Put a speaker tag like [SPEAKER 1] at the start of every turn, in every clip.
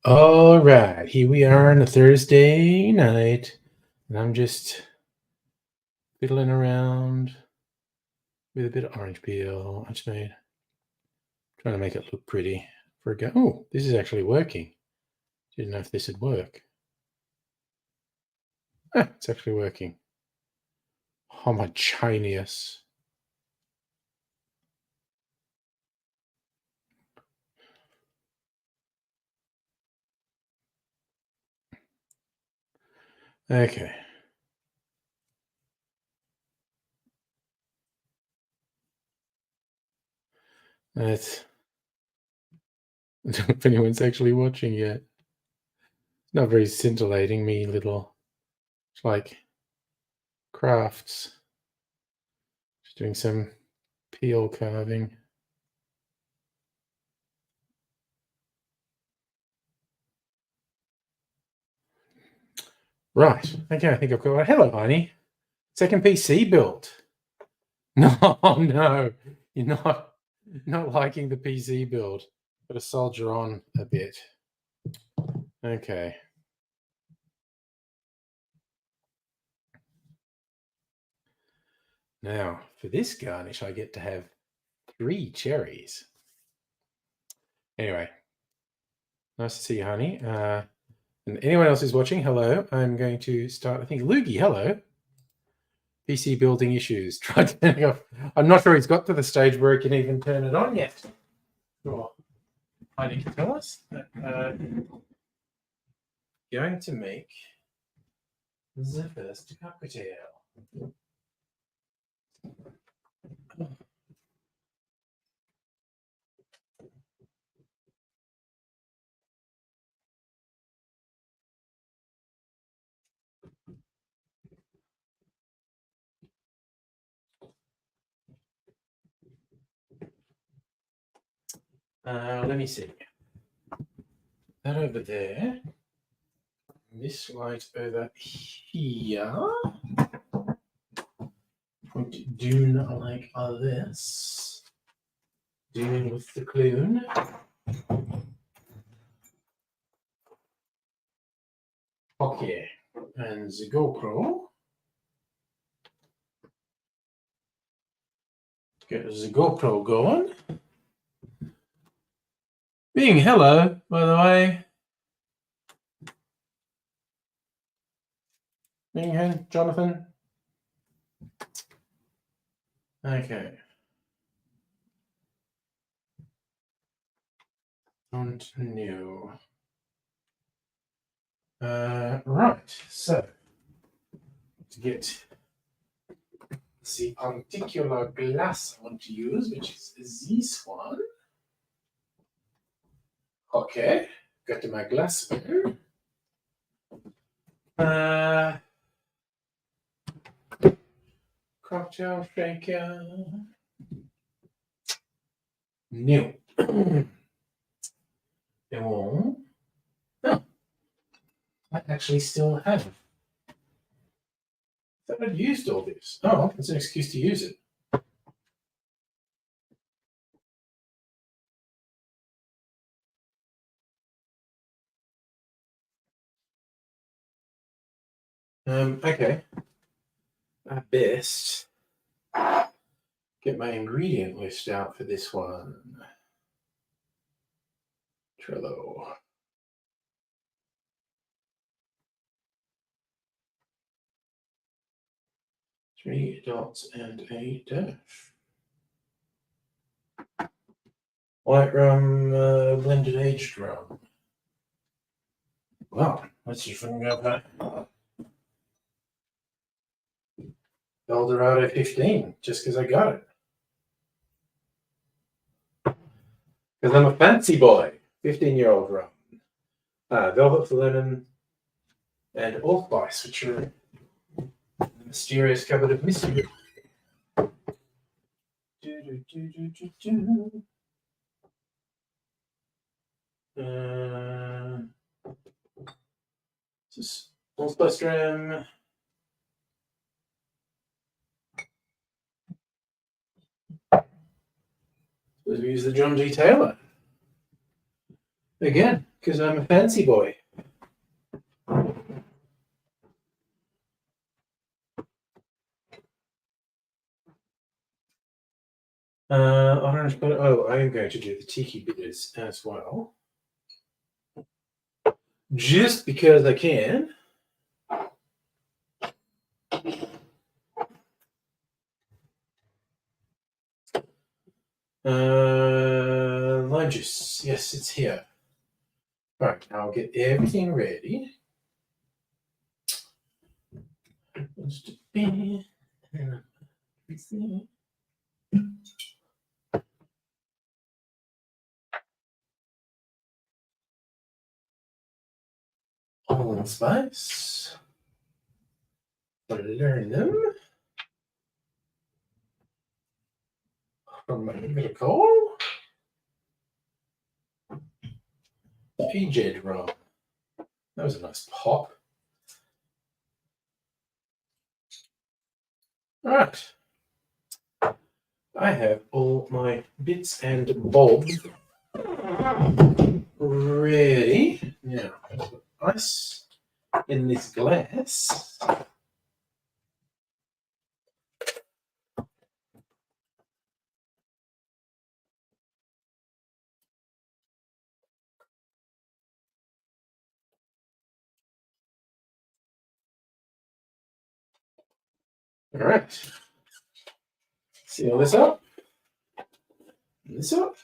[SPEAKER 1] All right, here we are on a Thursday night, and I'm just fiddling around with a bit of orange peel. I just made, trying to make it look pretty for a go. Oh, this is actually working. Didn't know if this would work. Ah, it's actually working. Homogeneous. Okay. That's if anyone's actually watching yet. Not very scintillating, me little like crafts. Just doing some peel carving. Right. Okay, I think I've got one. Hello, honey. Second PC build. No, no. You're not liking the PC build. Got to soldier on a bit. Okay. Now, for this garnish, I get to have 3 cherries. Anyway, nice to see you, honey. And anyone else who's watching, hello. I'm going to start, I think, Loogie, hello. PC building issues. Try turning off. I'm not sure he's got to the stage where he can even turn it on yet. Sure. Heidi can tell us that going to make the first cocktail. Let me see. That over there. This light over here. Going to do like this. Doing with the clune. Okay. And the GoPro. Get the GoPro going. Being hello, by the way. Being here, Jonathan. Okay. Don't know. Right, so to get the particular glass I want to use, which is this one. Okay, got to my glassware. Cocktail shaker. New. Oh, I actually still have. I thought I'd used all this. Oh, it's an excuse to use it. Okay. At best, get my ingredient list out for this one. Trello. Three dots and a dash. White rum, blended aged rum. Well, let's see if we can go back. Eldorado 15, just because I got it. Because I'm a fancy boy. 15-year-old rum. Velvet for Linen, and allspice, which are in the mysterious cupboard of mystery. This is allspice dram. Suppose we use the John G. Taylor again, because I'm a fancy boy. Orange butter. Oh, I am going to do the tiki bitters as well, just because I can. Lime juice. Yes, it's here. All right, I'll get everything ready. Allspice. Learn them from a bit of coal. PJ rum. That was a nice pop. All right. I have all my bits and bobs ready. Now, put ice in this glass. All right. Seal this up. This up.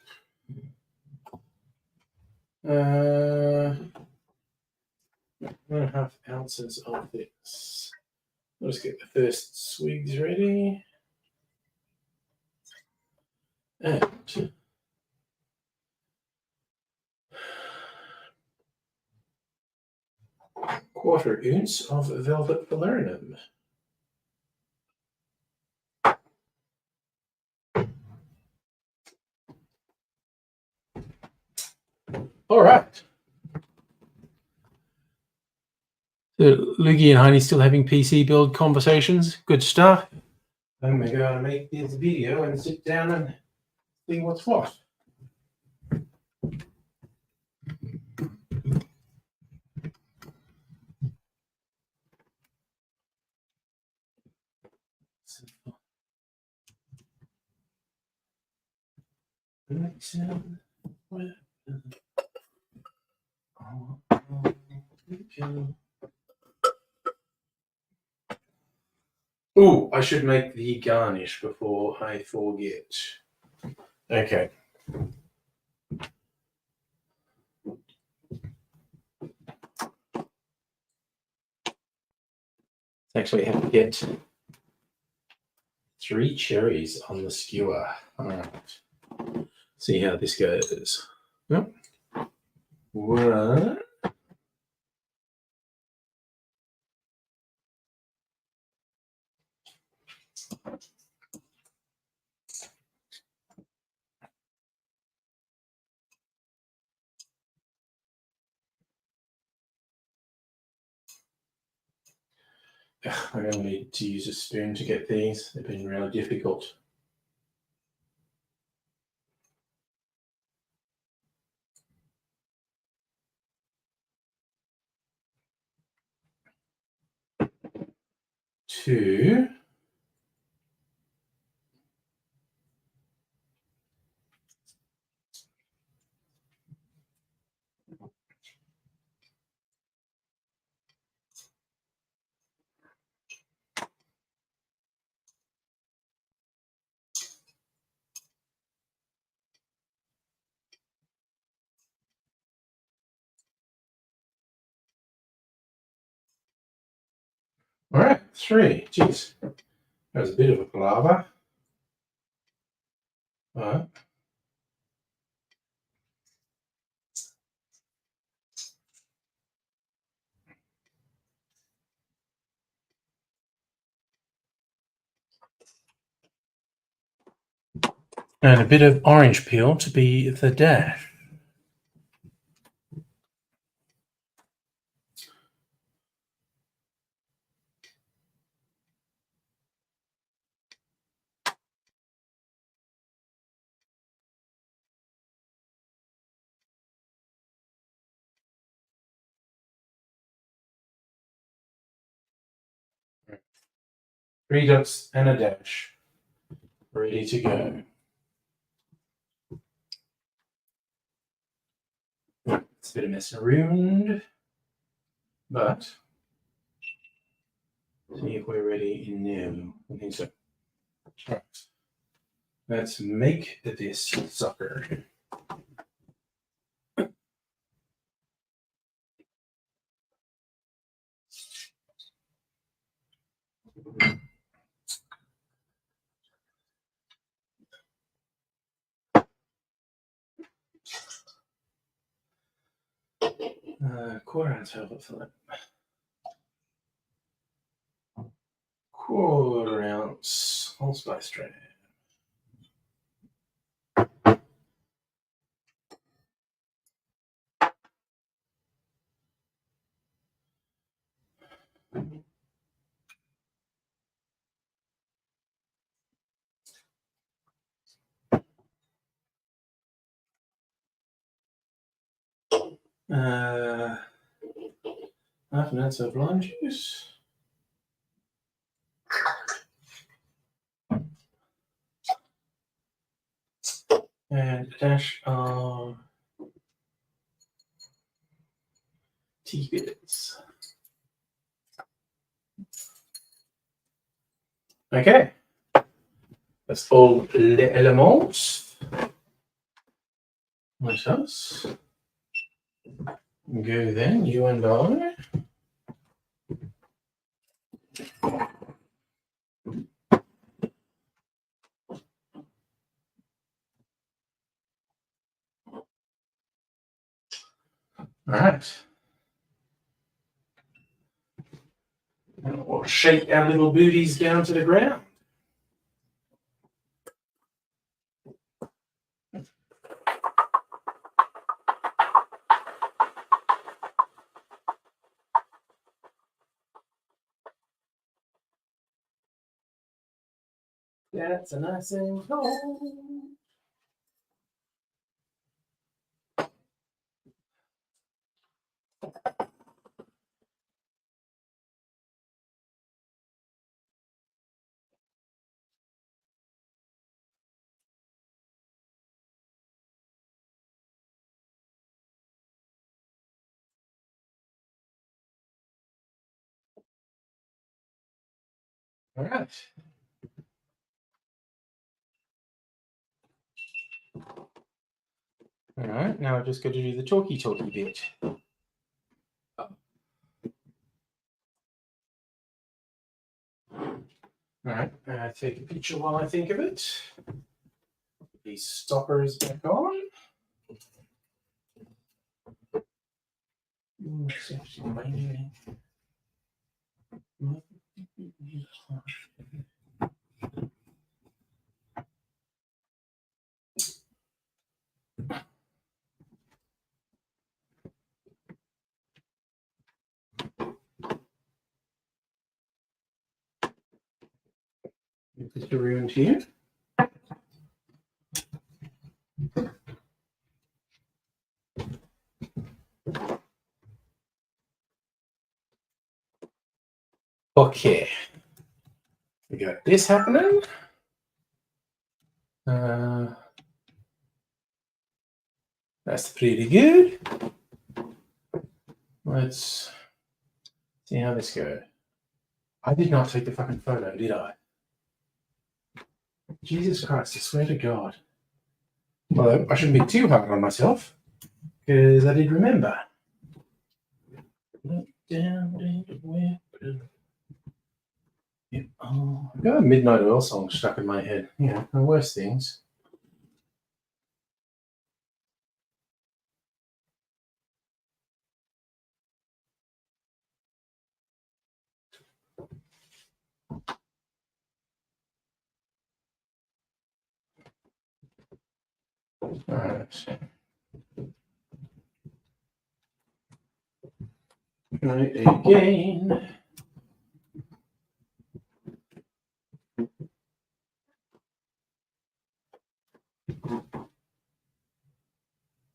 [SPEAKER 1] 1.5 ounces of this. Let's get the first swigs ready. And 1/4 ounce of velvet falernum. All right. So Loogie and Heine still having PC build conversations. Good stuff. I'm going to go and make this video and sit down and see what's what. Oh, I should make the garnish before I forget. Okay. Actually, have to get 3 cherries on the skewer. All right. See how this goes. Yep. 1. I only need to use a spoon to get these. They've been really difficult. Two. All right, 3. Jeez, that was a bit of a palaver. All right. And a bit of orange peel to be the dash. Three dots and a dash. Ready to go. It's a bit of messing around, but see if we're ready now. I think so. All right. Let's make this sucker. Quarter ounce velvet fillet. Quarter ounce allspice strand. Half an ounce of lime juice. And a dash of tea bits. Okay. That's all les éléments. Let us go then, you and I. All right. And we'll shake our little booties down to the ground. That's a nice and cold. All right. All right, now I've just got to do the talky bit. All right, take a picture while I think of it. Put these stoppers back on. Just around here. Okay, we got this happening. That's pretty good. Let's see how this goes. I did not take the fucking photo, did I? Jesus Christ, I swear to God. Well, I shouldn't be too hard on myself, because I did remember. I've got a Midnight Oil song stuck in my head. Yeah, the worst things. Right again.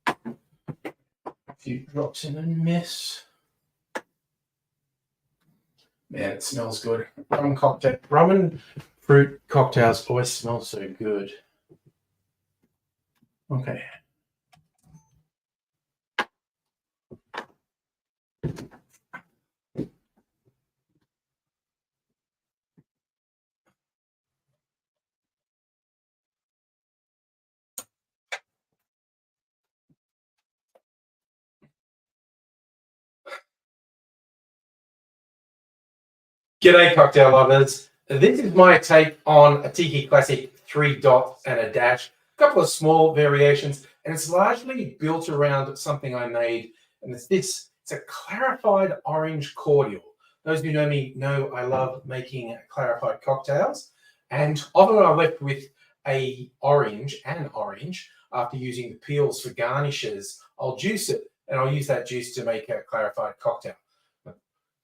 [SPEAKER 1] A few drops in a miss. Man, it smells good. Rum and fruit cocktails always smell so good. Okay. G'day, cocktail lovers. This is my take on a Tiki Classic 3 dots and a dash. A couple of small variations, and it's largely built around something I made, and it's this. It's a clarified orange cordial. Those who know me know I love making clarified cocktails, and often I'm left with an orange after using the peels for garnishes. I'll juice it, and I'll use that juice to make a clarified cocktail.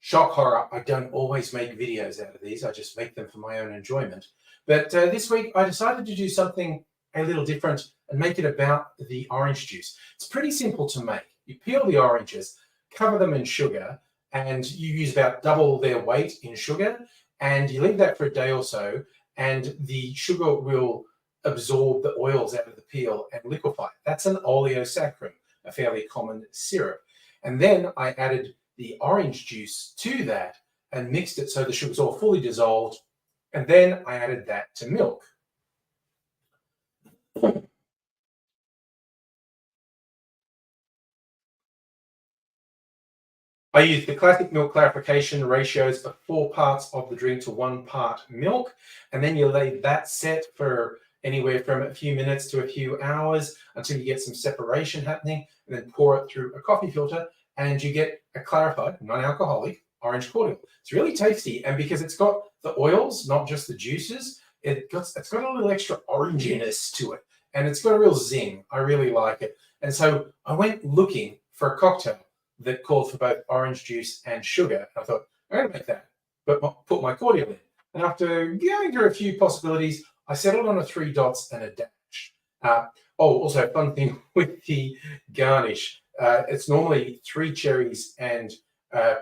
[SPEAKER 1] Shock horror, I don't always make videos out of these. I just make them for my own enjoyment. But this week I decided to do something a little different and make it about the orange juice. It's pretty simple to make. You peel the oranges, cover them in sugar, and you use about double their weight in sugar, and you leave that for a day or so, and the sugar will absorb the oils out of the peel and liquefy. That's an oleosaccharin, a fairly common syrup. And then I added the orange juice to that and mixed it so the sugar's all fully dissolved. And then I added that to milk. I used the classic milk clarification ratios of 4 parts of the drink to 1 part milk. And then you leave that set for anywhere from a few minutes to a few hours until you get some separation happening, and then pour it through a coffee filter, and you get a clarified, non-alcoholic orange cordial. It's really tasty, and because it's got the oils, not just the juices, it's got a little extra oranginess to it, and it's got a real zing. I really like it. And so I went looking for a cocktail that called for both orange juice and sugar. And I thought, I'm going to make that, but put my cordial in. And after going through a few possibilities, I settled on a 3 dots and a dash. Also, fun thing with the garnish. It's normally 3 cherries and an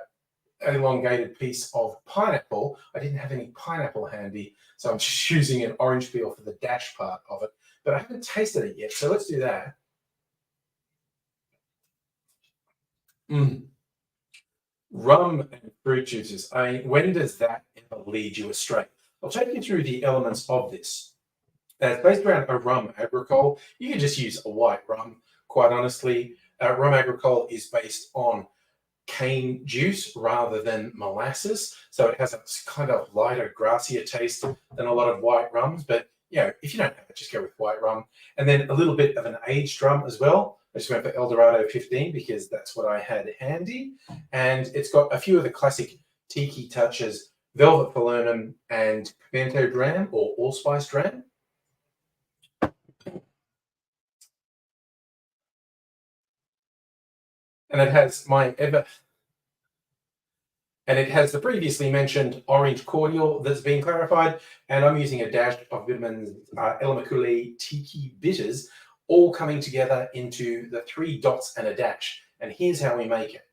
[SPEAKER 1] elongated piece of pineapple. I didn't have any pineapple handy, so I'm just using an orange peel for the dash part of it. But I haven't tasted it yet, so let's do that. Rum and fruit juices. When does that ever lead you astray? I'll take you through the elements of this. It's based around a rum agricole. You can just use a white rum, quite honestly. Rum agricole is based on cane juice rather than molasses, so it has a kind of lighter, grassier taste than a lot of white rums. But if you don't have it, just go with white rum. And then a little bit of an aged rum as well. I just went for Eldorado 15 because that's what I had handy. And it's got a few of the classic tiki touches, velvet falernum and pimento dram or allspice dram. And it has the previously mentioned orange cordial that's been clarified, and I'm using a dash of Vitamin's Elamacule Tiki Bitters, all coming together into the 3 dots and a dash. And here's how we make it.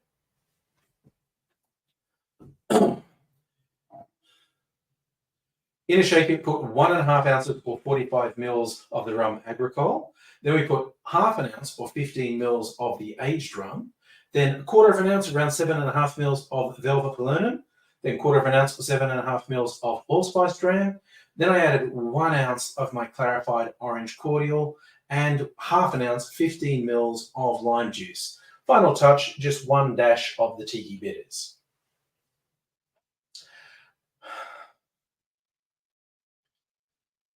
[SPEAKER 1] In a shaker, put 1.5 ounces or 45 mils of the rum agricole. Then we put 1/2 ounce or 15 mils of the aged rum. Then 1/4 ounce, around 7.5 mils of velvet falernum. Then 1/4 ounce or 7.5 mils of allspice dram. Then I added 1 ounce of my clarified orange cordial and 1/2 ounce, 15 mils of lime juice. Final touch, just 1 dash of the tiki bitters.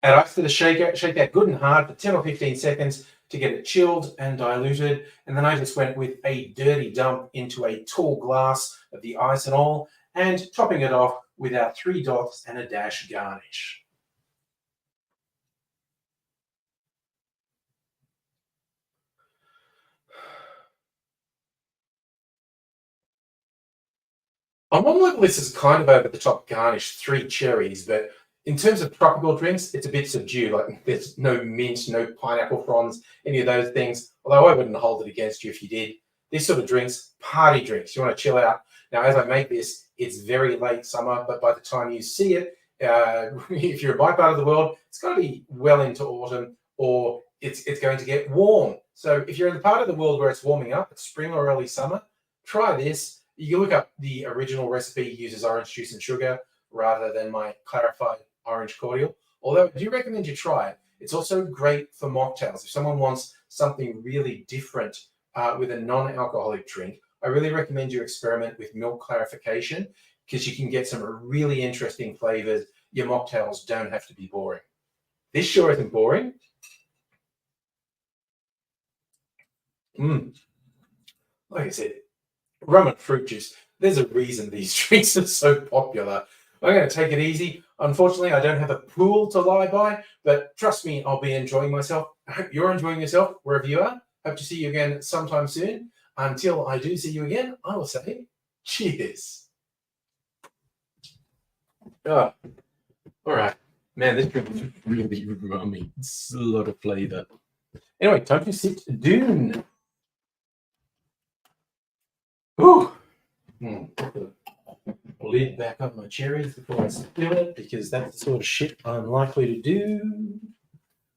[SPEAKER 1] Add ice to the shaker, shake that good and hard for 10 or 15 seconds to get it chilled and diluted. And then I just went with a dirty dump into a tall glass of the ice and all, and topping it off with our 3 dots and a dash garnish. I'm on like this is kind of over the top garnish, 3 cherries, but in terms of tropical drinks, it's a bit subdued. Like there's no mint, no pineapple fronds, any of those things. Although I wouldn't hold it against you if you did. These sort of drinks, party drinks. You want to chill out. Now, as I make this, it's very late summer, but by the time you see it, if you're in my part of the world, it's going to be well into autumn, or it's going to get warm. So if you're in the part of the world where it's warming up, it's spring or early summer, try this. You can look up the original recipe, uses orange juice and sugar rather than my clarified orange cordial. Although I do recommend you try it. It's also great for mocktails. If someone wants something really different with a non-alcoholic drink, I really recommend you experiment with milk clarification because you can get some really interesting flavors. Your mocktails don't have to be boring. This sure isn't boring. Like I said, rum and fruit juice. There's a reason these drinks are so popular. I'm going to take it easy. Unfortunately, I don't have a pool to lie by, but trust me, I'll be enjoying myself. I hope you're enjoying yourself wherever you are. Hope to see you again sometime soon. Until I do see you again, I will say cheers. Oh, all right. Man, this drink is really rummy. It's a lot of flavor. Anyway, time to sit down. Ooh. Put the lid back on my cherries before I spill it, because that's the sort of shit I'm likely to do.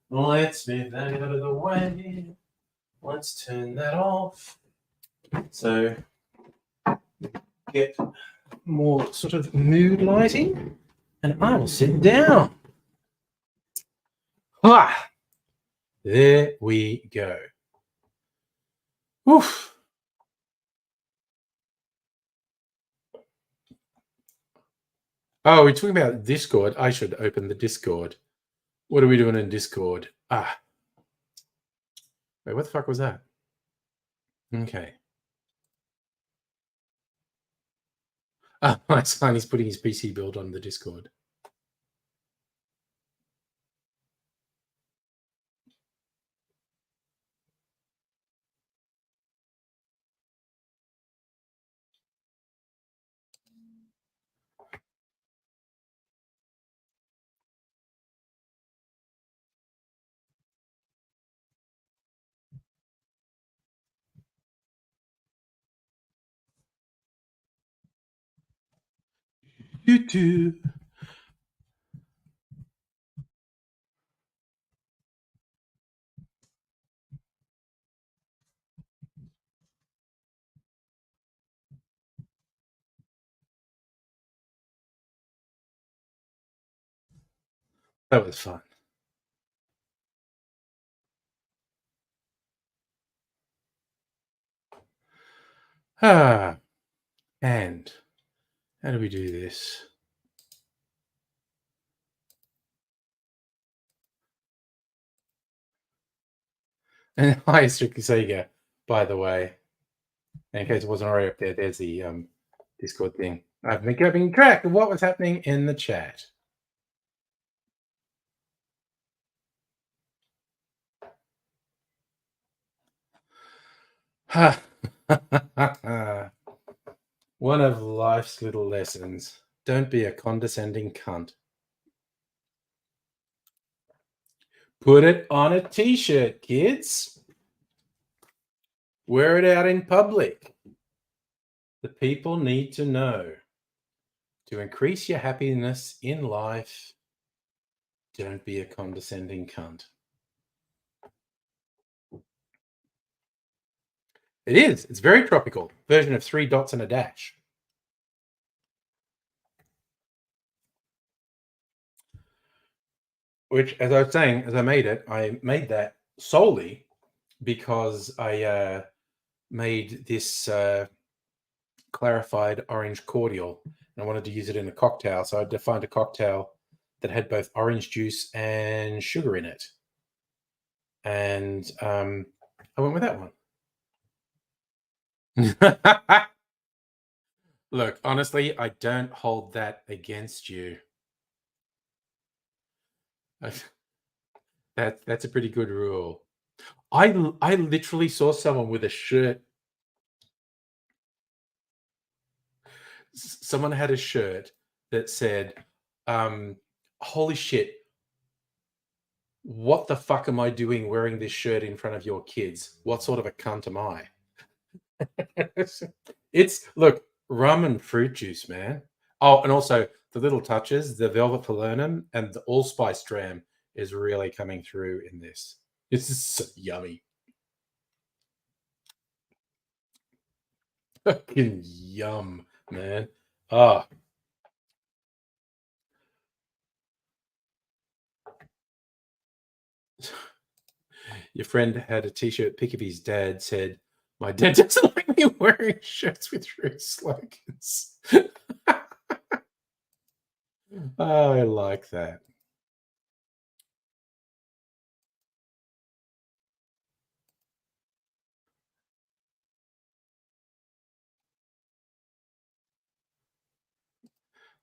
[SPEAKER 1] Let's move that out of the way. Let's turn that off. So get more sort of mood lighting, and I will sit down. Ah, there we go. Oof. Oh, we're talking about Discord. I should open the Discord. What are we doing in Discord? Ah. Wait, what the fuck was that? Okay. Ah, my son, he's putting his PC build on the Discord. YouTube. That was fun. Ah, and how do we do this? And hi, Strictly Sega, by the way. In case it wasn't already up there, there's the Discord thing. I've been keeping track of what was happening in the chat. One of life's little lessons. Don't be a condescending cunt. Put it on a t-shirt, kids. Wear it out in public. The people need to know. To increase your happiness in life, don't be a condescending cunt. It is. It's very tropical. Version of 3 dots and a dash. Which, as I was saying, as I made that solely because I made this clarified orange cordial, and I wanted to use it in a cocktail. So I defined a cocktail that had both orange juice and sugar in it. And I went with that one. Look, honestly, I don't hold that against you. That's a pretty good rule. I literally saw someone with a shirt. someone had a shirt that said, holy shit, what the fuck am I doing wearing this shirt in front of your kids? What sort of a cunt am I? It's look, rum and fruit juice, man. Oh, and also the little touches, the velvet falernum and the allspice dram is really coming through in this. This is so yummy. Fucking yum, man. Ah. Your friend had a t-shirt pic of his dad said, "My dad doesn't like me wearing shirts with rude slogans." I like that.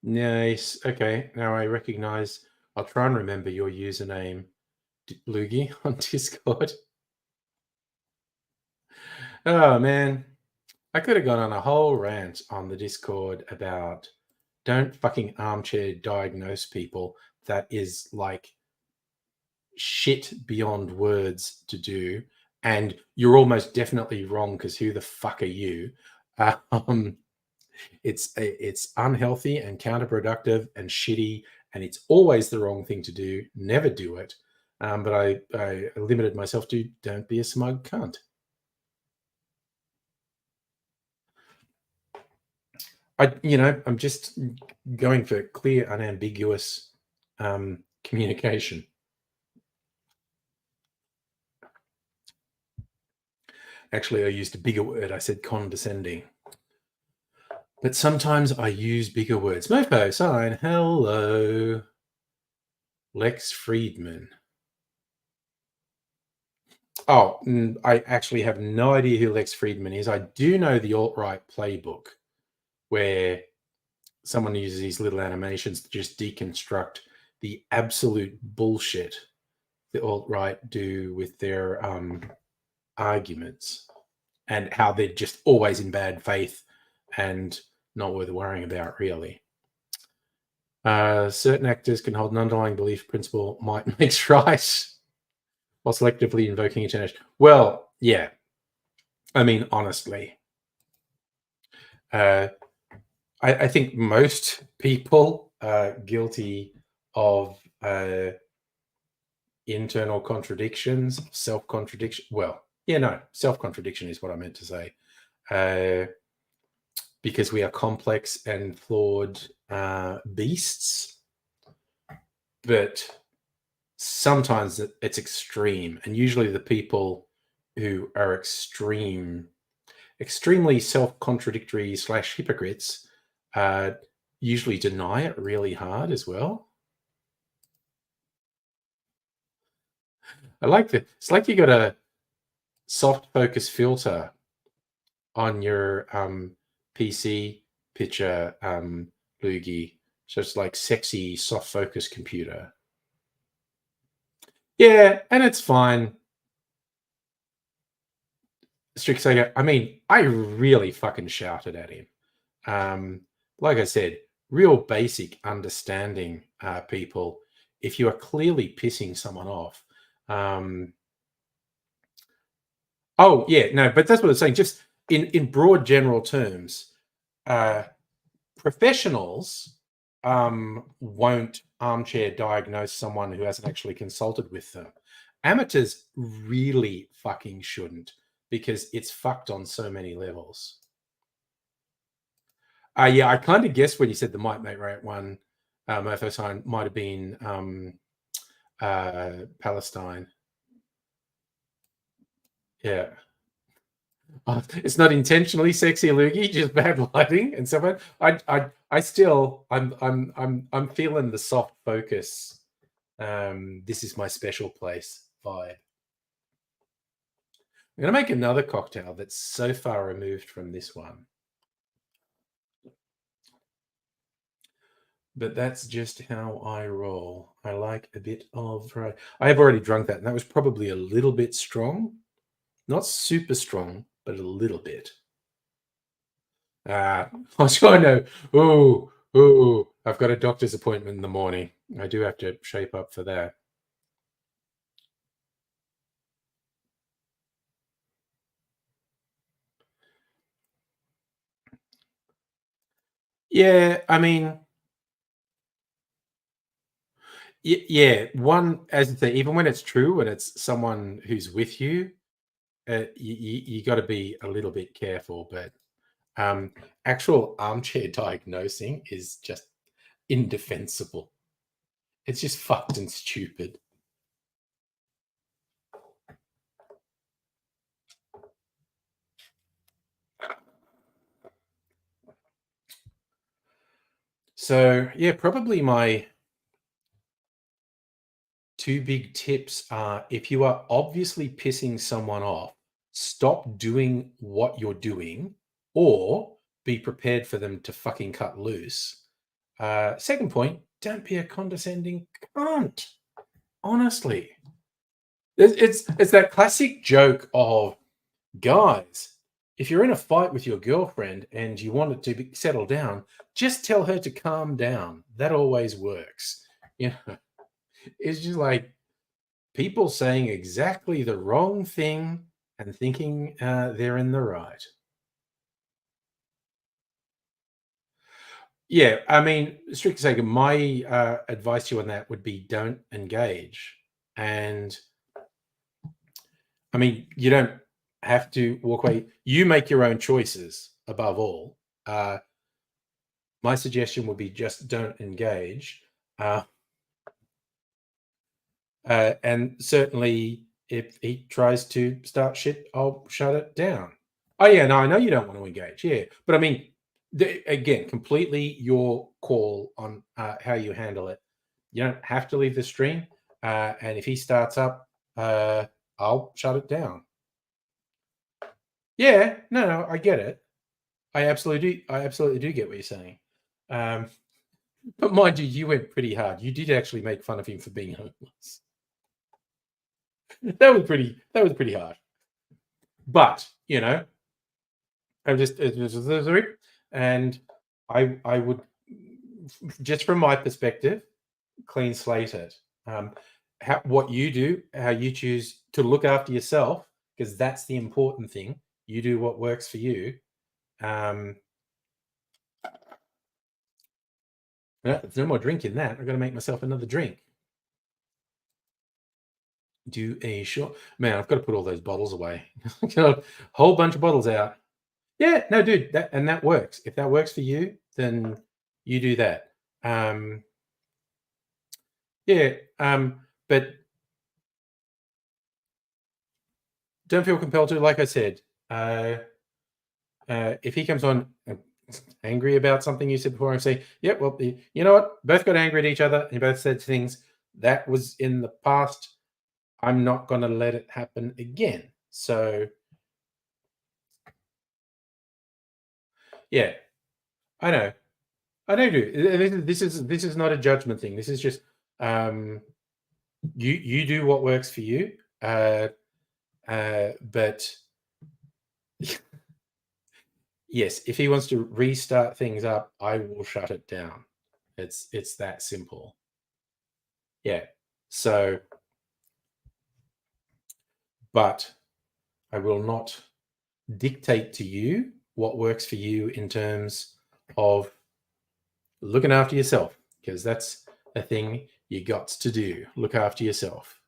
[SPEAKER 1] Nice. Okay, now I recognize. I'll try and remember your username, Loogie, on Discord. Oh man, I could have gone on a whole rant on the Discord about don't fucking armchair diagnose people. That is like shit beyond words to do, and you're almost definitely wrong because who the fuck are you? Um, it's unhealthy and counterproductive and shitty, and it's always the wrong thing to do. Never do it. But I limited myself to don't be a smug cunt. I'm just going for clear, unambiguous communication. Actually, I used a bigger word. I said condescending. But sometimes I use bigger words. Mofo sign. Hello. Lex Friedman. Oh, I actually have no idea who Lex Friedman is. I do know the alt-right playbook where someone uses these little animations to just deconstruct the absolute bullshit the alt-right do with their arguments and how they're just always in bad faith and not worth worrying about, really. Certain actors can hold an underlying belief principle might makes right while selectively invoking international. Well, yeah. I mean, honestly, I think most people are guilty of internal contradictions, self-contradiction. Well, yeah, no, self-contradiction is what I meant to say. Because we are complex and flawed beasts, but sometimes it's extreme, and usually the people who are extremely self-contradictory / hypocrites usually deny it really hard as well. I like that. It's like you got a soft focus filter on your PC picture, Loogie. So it's like sexy soft focus computer. Yeah, and it's fine. Strixhager, I mean, I really fucking shouted at him. Like I said, real basic understanding, people. If you are clearly pissing someone off, oh yeah, no, but that's what I'm saying. Just in broad general terms, professionals won't armchair diagnose someone who hasn't actually consulted with them. Amateurs really fucking shouldn't because it's fucked on so many levels. Yeah, I kind of guessed when you said the Might Mate Rate one, Mofo sign might have been Palestine. Yeah. It's not intentionally sexy, Loogie, just bad lighting and so on. I'm feeling the soft focus. This is my special place vibe. I'm gonna make another cocktail that's so far removed from this one. But that's just how I roll. I like a bit of I have already drunk that, and that was probably a little bit strong. Not super strong, but a little bit. I was going to, I've got a doctor's appointment in the morning. I do have to shape up for that. Yeah, I mean, yeah, one, as I say, even when it's true and it's someone who's with you, you got to be a little bit careful. But um, actual armchair diagnosing is just indefensible. It's just fucked and stupid. So yeah, probably my two big tips are: if you are obviously pissing someone off, stop doing what you're doing, or be prepared for them to fucking cut loose. Second point, don't be a condescending cunt. Honestly, it's that classic joke of, guys, if you're in a fight with your girlfriend and you want it to settle down, just tell her to calm down. That always works. You know, it's just like people saying exactly the wrong thing and thinking they're in the right. Yeah, I mean, strictly speaking, my advice to you on that would be don't engage. And I mean, you don't have to walk away. You make your own choices above all. My suggestion would be just don't engage. Uh, and certainly, if he tries to start shit, I'll shut it down. Oh yeah, no, I know you don't want to engage. Yeah, but I mean, again, completely your call on how you handle it. You don't have to leave the stream, and if he starts up, I'll shut it down. Yeah, no, I get it. I absolutely do. I absolutely do get what you're saying. Um, but mind you, you went pretty hard. You did actually make fun of him for being homeless. That was pretty hard. But you know, I'm just and I would, just from my perspective, clean slate it. What you do, how you choose to look after yourself, because that's the important thing. You do what works for you. Um, there's no more drink in that. I've got to make myself another drink. Do a short. Man, I've got to put all those bottles away. Got a whole bunch of bottles out. Yeah, no, dude, that works. If that works for you, then you do that. Um, yeah, but don't feel compelled to. Like I said, uh, if he comes on angry about something you said before, I say, yeah, well, you know what? Both got angry at each other and you both said things that was in the past. I'm not going to let it happen again. So, yeah, I know. I know, dude. This is not a judgment thing. This is just um, you do what works for you. But yes, if he wants to restart things up, I will shut it down. It's that simple. Yeah. So, but I will not dictate to you what works for you in terms of looking after yourself, because that's a thing you got to do. Look after yourself.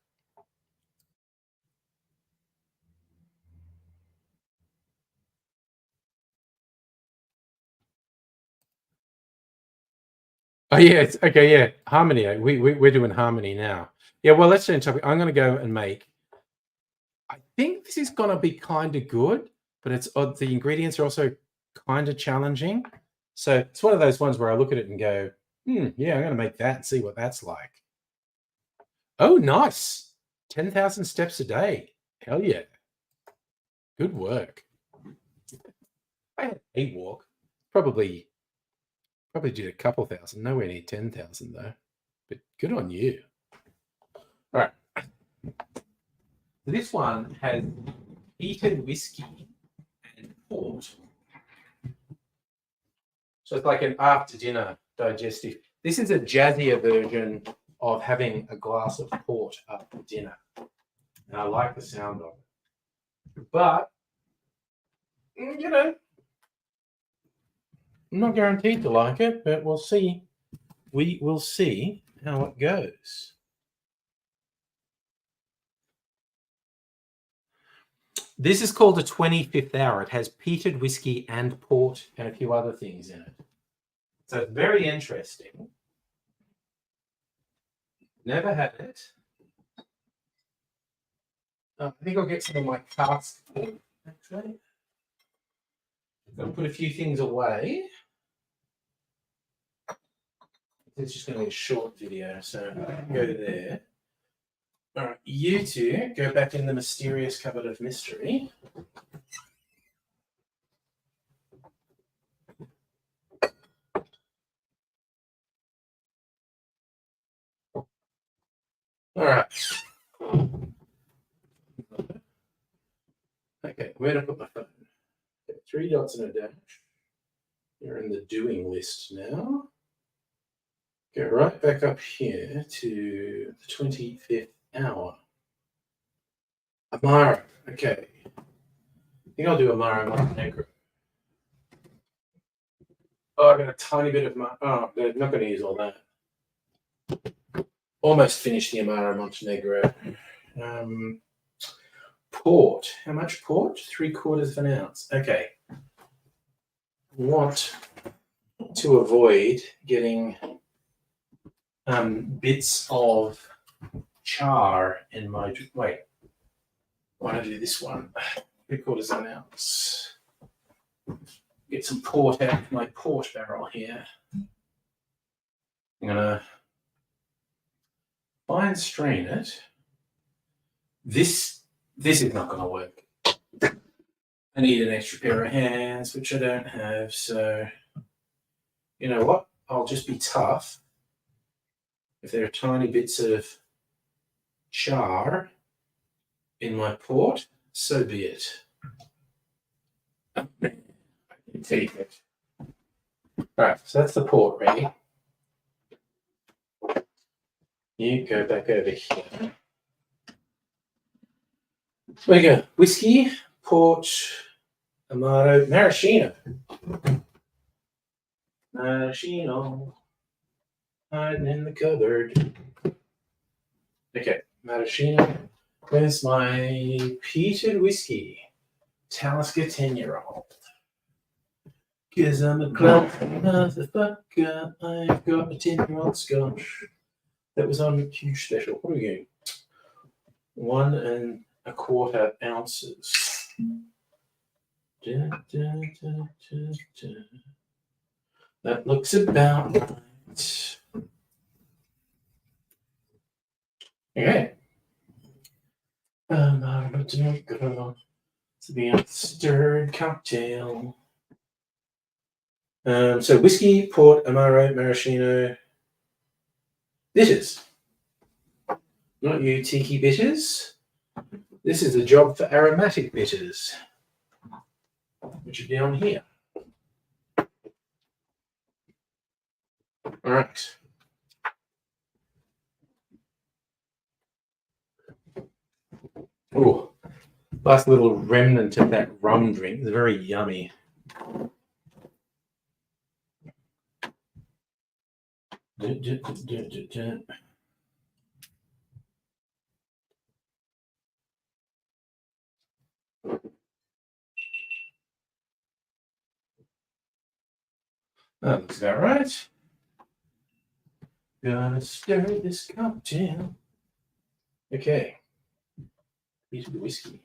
[SPEAKER 1] Oh yeah, it's okay. Yeah, harmony. We're doing harmony now. Yeah. Well, let's change topic. I'm going to go and make. I think this is going to be kind of good, but it's the ingredients are also kind of challenging. So it's one of those ones where I look at it and go, yeah, I'm going to make that and see what that's like. Oh, nice. 10,000 steps a day. Hell yeah. Good work. I had a walk. Probably did a couple thousand. Nowhere near 10,000 though. But good on you. All right. This one has heated whiskey and port. So it's like an after-dinner digestive. This is a jazzier version of having a glass of port after dinner. And I like the sound of it. But, you know, I'm not guaranteed to like it, but we'll see. We will see how it goes. This is called a 25th hour. It has peated whiskey and port and a few other things in it. So it's very interesting. Never had it. I think I'll get some of my cask port, actually. I'll put a few things away. It's just going to be a short video, so go there. All right, you two go back in the mysterious cupboard of mystery. All right. Okay, where to put my phone? Okay, 3 dots and a dash. You're in the doing list now. Go right back up here to the 25th hour. Amaro. Okay. I think I'll do Amaro Montenegro. Oh, I got a tiny bit of my. Oh, they're not going to use all that. Almost finished the Amaro Montenegro. Port. How much port? 3/4 of an ounce. Okay. Want to avoid getting bits of char in my. Wait. Why don't I do this one? 3/4 of an ounce. Get some port out of my port barrel here. I'm gonna fine strain it. This is not gonna work. I need an extra pair of hands, which I don't have, so you know what? I'll just be tough. If there are tiny bits of char in my port, so be it. I can take it. Alright, so that's the port ready. You go back over here. We go whiskey, port, Amaro, maraschino. Maraschino. Hiding in the cupboard. Okay, maraschino. Where's my peated whiskey? Talisker 10-year-old. Cause I'm a club motherfucker. I've got a 10-year-old scotch. That was on huge special. What are we getting? 1 1/4 ounces. That looks about right. Okay. To be a stirred cocktail. So whiskey, port, Amaro, maraschino, bitters. Not you, tiki bitters. This is a job for aromatic bitters, which are down here. All right. Oh, last little remnant of that rum drink. It's very yummy. That looks about right. Gonna stir this cocktail. Okay. Here's the whiskey.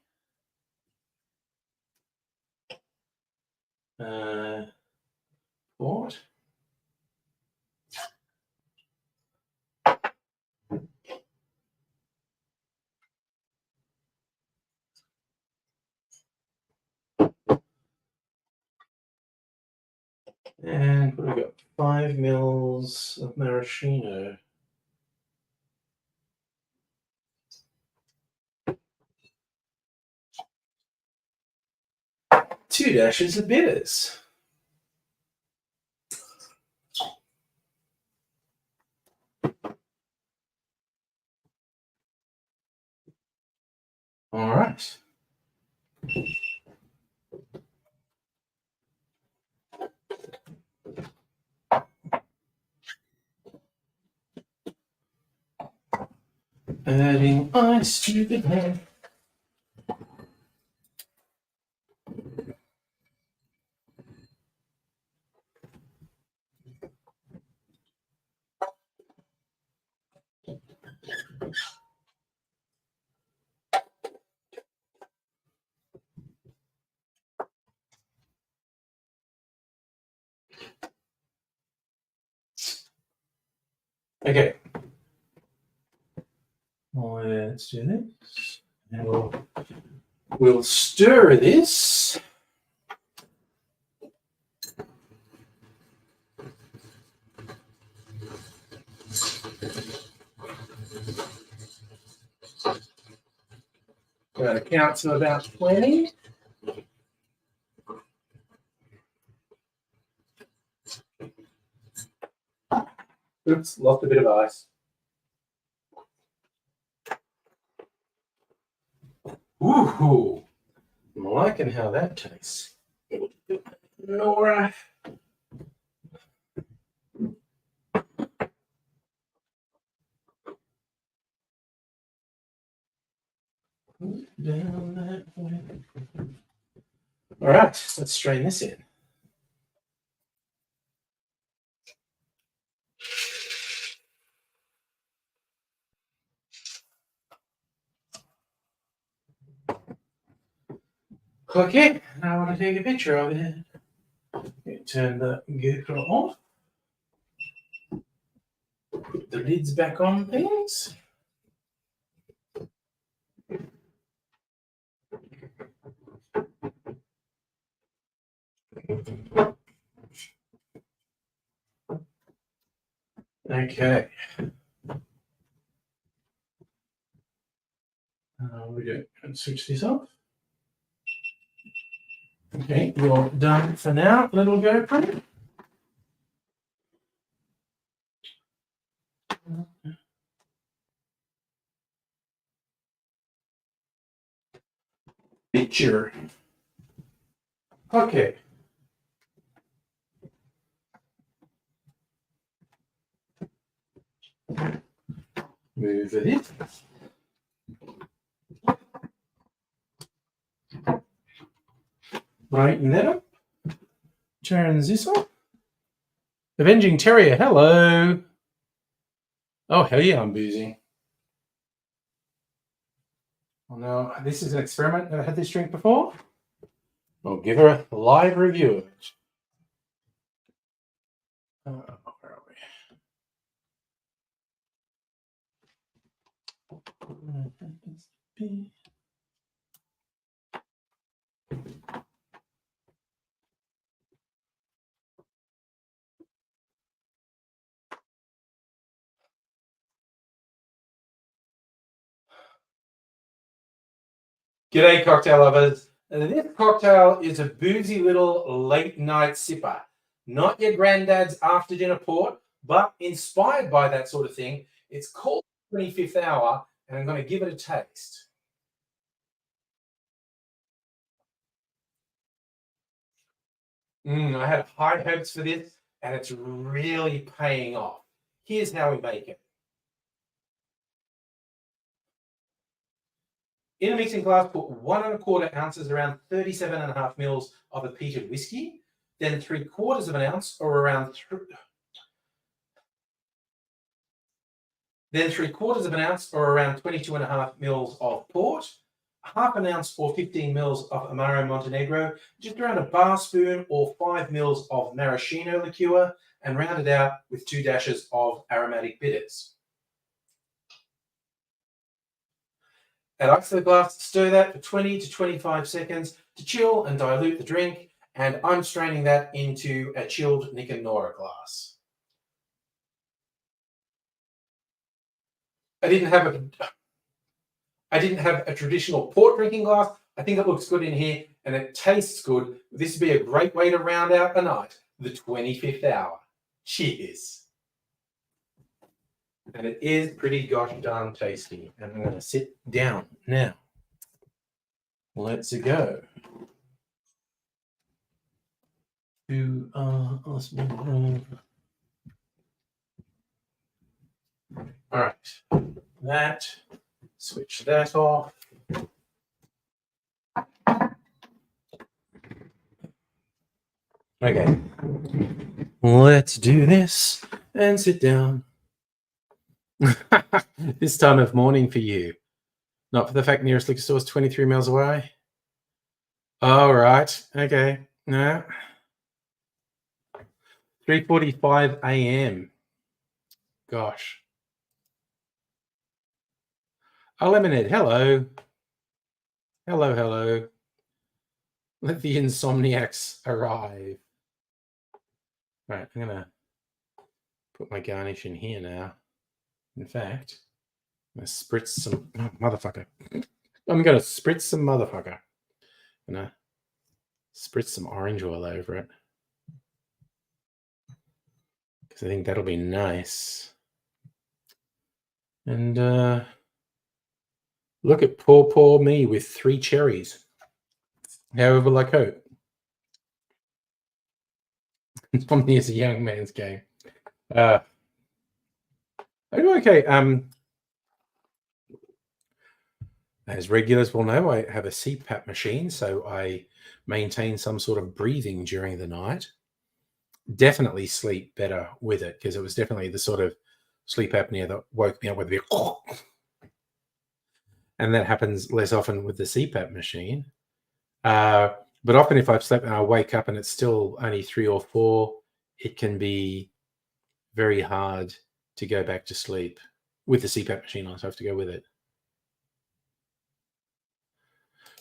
[SPEAKER 1] Port. And what have we got? 5 mils of maraschino. 2 dashes of bitters. All right. Adding ice to the pan. Okay. Let's do this. And we'll stir this. We're going to count to about 20. Oops, lost a bit of ice. Ooh, I'm liking how that tastes. Nora. Down that way. All right, let's strain this in. Okay, now I want to take a picture of it. Turn the GoPro off. Put the lids back on things. Okay. We're going to switch this off. Okay, you're done for now, little GoPro. Picture. Okay. Move it. Brighten that up. Turn this on. Avenging Terrier, hello. Oh, hell yeah, I'm boozing. Well, no, this is an experiment. Never had this drink before. I'll give her a live review of it. Where are we? G'day, cocktail lovers. This cocktail is a boozy little late night sipper. Not your granddad's after dinner port, but inspired by that sort of thing. It's called 25th Hour, and I'm going to give it a taste. I had high hopes for this, and it's really paying off. Here's how we make it. In a mixing glass, put 1 1/4 ounces, around 37.5 mils of a peated whiskey, then 3/4 ounce, or around 22.5 mils of port, 1/2 ounce or 15 mils of Amaro Montenegro, just around a bar spoon or 5 mils of maraschino liqueur, and round it out with 2 dashes of aromatic bitters. Add ice to the glass, stir that for 20 to 25 seconds to chill and dilute the drink, and I'm straining that into a chilled Nick and Nora glass. I didn't have a traditional port drinking glass. I think it looks good in here and it tastes good. This would be a great way to round out a night, the 25th hour. Cheers. And it is pretty gosh darn tasty. And I'm going to sit down now. let's go to all right, that, switch that off. Okay, let's do this and sit down. This time of morning for you, not for the fact nearest liquor store is 23 miles away. All right, okay, no. 3:45 a.m. Gosh. Oh, Lemonade, hello. Hello, hello. Let the insomniacs arrive. All right, I'm going to put my garnish in here now. In fact, I'm going to spritz some... Oh, motherfucker. I'm going to spritz some motherfucker. I'm going to spritz some orange oil over it. Because I think that'll be nice. And look at poor me with 3 cherries. However will I cope? Insomnia is a young man's game. I do okay. As regulars will know, I have a CPAP machine, so I maintain some sort of breathing during the night. Definitely sleep better with it because it was definitely the sort of sleep apnea that woke me up with a bit. And that happens less often with the CPAP machine. But often if I've slept and I wake up and it's still only 3 or 4, it can be very hard to go back to sleep with the CPAP machine on, so I have to go with it.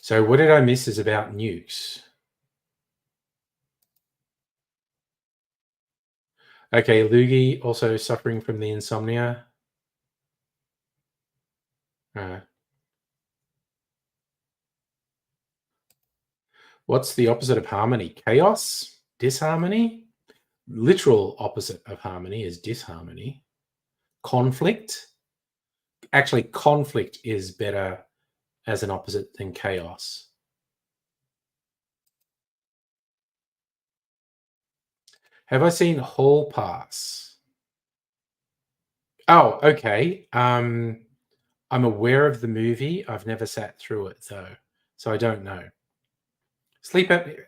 [SPEAKER 1] So what did I miss is about nukes. Okay, Lugi also suffering from the insomnia. What's the opposite of harmony? Chaos? Disharmony? Literal opposite of harmony is disharmony. Conflict? Actually, conflict is better as an opposite than chaos. Have I seen Hall Pass? Oh, okay. I'm aware of the movie. I've never sat through it though, so I don't know. Sleep apnea.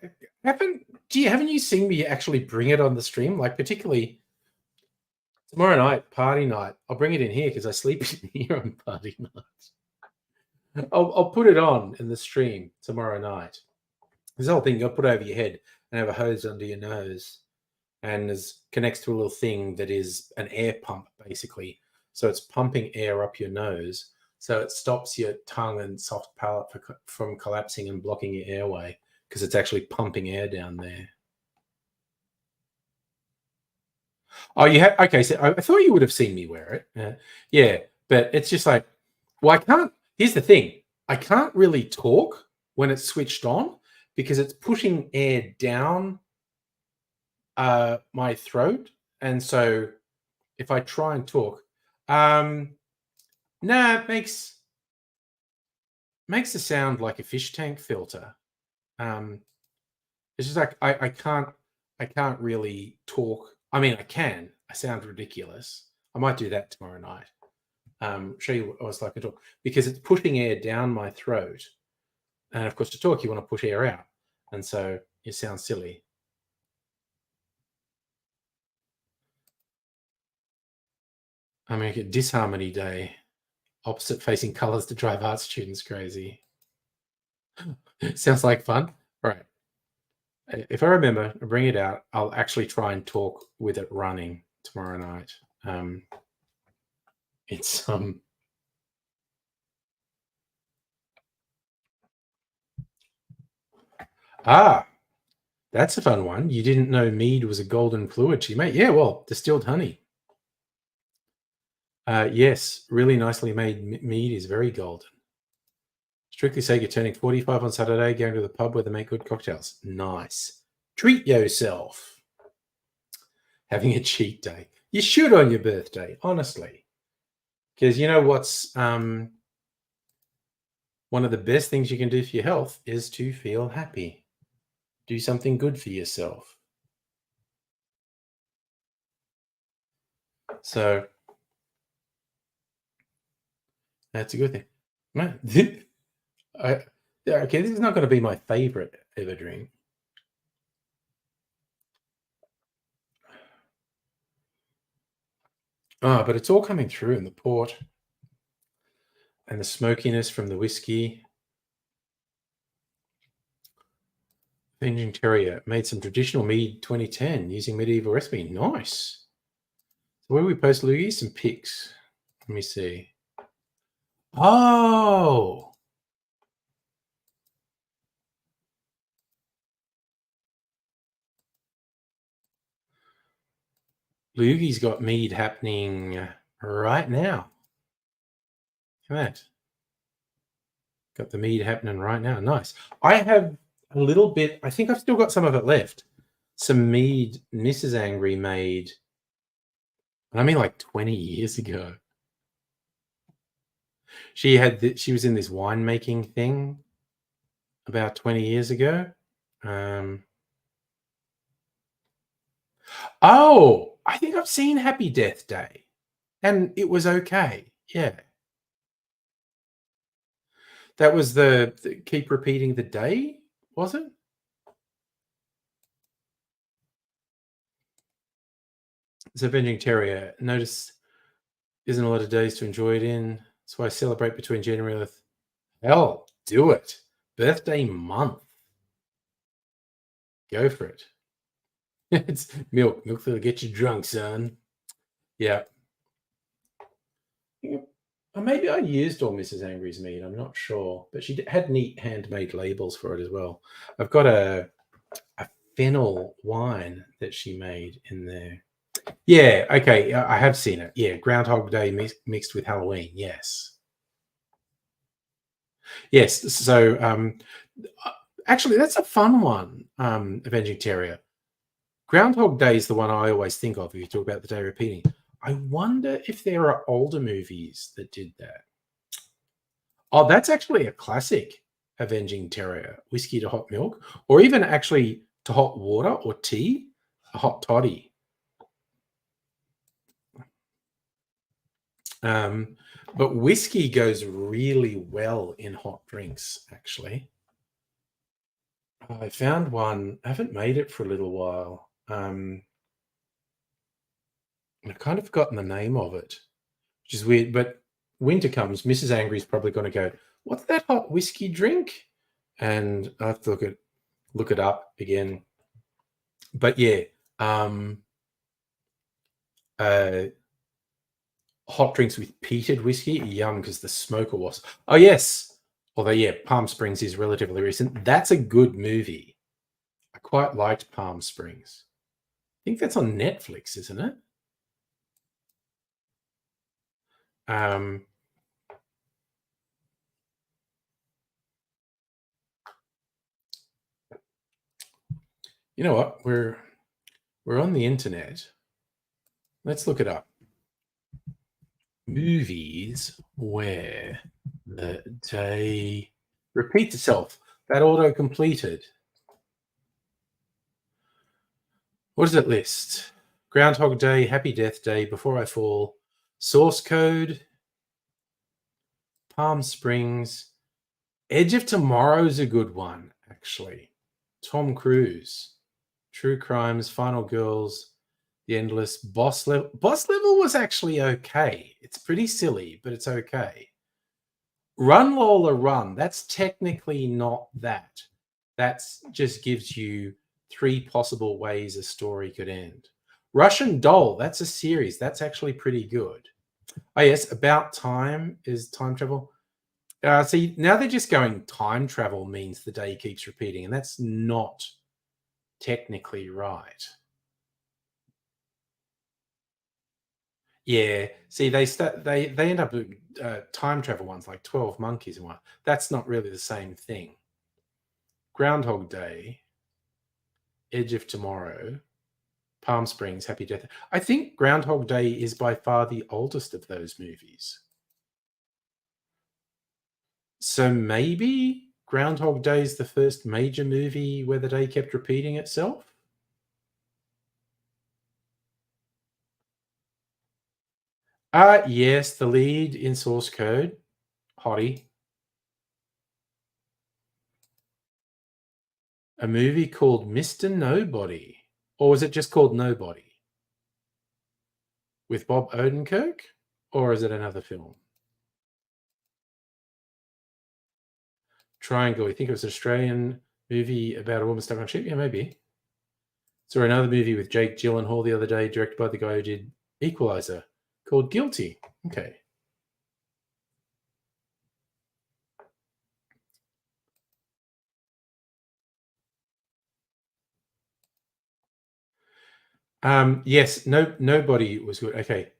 [SPEAKER 1] Haven't you seen me actually bring it on the stream? Like particularly tomorrow night, party night. I'll bring it in here because I sleep in here on party night. I'll put it on in the stream tomorrow night. This whole thing you'll put over your head and have a hose under your nose, and connects to a little thing that is an air pump basically. So it's pumping air up your nose, so it stops your tongue and soft palate from collapsing and blocking your airway because it's actually pumping air down there. Oh, you have? Okay, so I thought you would have seen me wear it. Yeah, but it's just like, well, I can't. Here's the thing: I can't really talk when it's switched on because it's pushing air down my throat, and so if I try and talk, it makes the sound like a fish tank filter. It's just like I can't really talk. I mean, I can. I sound ridiculous. I might do that tomorrow night. Show you what I was like to talk because it's pushing air down my throat, and of course, to talk you want to push air out, and so it sounds silly. I mean, disharmony day, opposite facing colors to drive art students crazy. Sounds like fun. All right. If I remember, bring it out. I'll actually try and talk with it running tomorrow night. It's that's a fun one. You didn't know mead was a golden fluid, mate. Yeah, well, distilled honey. Yes, really nicely made mead is very golden. Strictly say you're turning 45 on Saturday, going to the pub where they make good cocktails. Nice. Treat yourself. Having a cheat day. You should on your birthday, honestly. Because you know what's One of the best things you can do for your health is to feel happy. Do something good for yourself. So that's a good thing. Man, okay, this is not going to be my favorite ever drink. But it's all coming through in the port and the smokiness from the whiskey. Vengeance Terrier made some traditional mead 2010 using medieval recipe. Nice. So where do we post Loogie? Some pics. Let me see. Oh, Loogie's got mead happening right now. Look at that. Got the mead happening right now. Nice. I have a little bit, I think I've still got some of it left. Some mead Mrs. Angry made, and I mean like 20 years ago. She was in this winemaking thing about 20 years ago. Oh, I think I've seen Happy Death Day, and it was okay. Yeah. That was the Keep Repeating the Day, was it? It's Avenging Terrier. Notice isn't a lot of days to enjoy it in. That's why I celebrate between January. Hell, do it. Birthday month. Go for it. It's milk. Milk that'll get you drunk, son. Yeah. Or maybe I used all Mrs. Angry's meat. I'm not sure, but she had neat handmade labels for it as well. I've got a fennel wine that she made in there. Yeah, okay, I have seen it. Yeah, Groundhog Day mixed with Halloween. Yes, yes. So, actually, that's a fun one. Avenging Terrier. Groundhog Day is the one I always think of if you talk about the day repeating. I wonder if there are older movies that did that. Oh, that's actually a classic, Avenging Terrier. Whiskey to hot milk, or even actually to hot water or tea, a hot toddy. But whiskey goes really well in hot drinks, actually. I found one. I haven't made it for a little while. I've kind of forgotten the name of it, which is weird. But winter comes, Mrs. Angry's probably going to go, "What's that hot whiskey drink?" And I have to look it up again. But yeah, hot drinks with peated whiskey, yum, because the smoker was. Oh yes, although yeah, Palm Springs is relatively recent. That's a good movie. I quite liked Palm Springs. I think that's on Netflix, isn't it? You know what? We're on the internet. Let's look it up. Movies where the day repeats itself. That auto completed. What does it list? Groundhog Day, Happy Death Day, Before I Fall, Source Code, Palm Springs, Edge of Tomorrow's a good one, actually. Tom Cruise, True Crimes, Final Girls, The Endless, Boss Level. Boss Level was actually okay. It's pretty silly, but it's okay. Run Lola Run, that's technically not that. That just gives you 3 possible ways a story could end. Russian Doll, that's a series. That's actually pretty good. Oh, yes, About Time is time travel. See, now they're just going time travel means the day keeps repeating, and that's not technically right. Yeah. See, they end up doing time travel ones like 12 Monkeys and one. That's not really the same thing. Groundhog Day, Edge of Tomorrow, Palm Springs, Happy Death. I think Groundhog Day is by far the oldest of those movies. So maybe Groundhog Day is the first major movie where the day kept repeating itself? Yes, the lead in Source Code, Hottie. A movie called Mr. Nobody. Or was it just called Nobody? With Bob Odenkirk? Or is it another film? Triangle. You think it was an Australian movie about a woman stuck on a ship? Yeah, maybe. Saw another movie with Jake Gyllenhaal the other day, directed by the guy who did Equalizer, called Guilty. Okay. Yes, Nobody was good. Okay.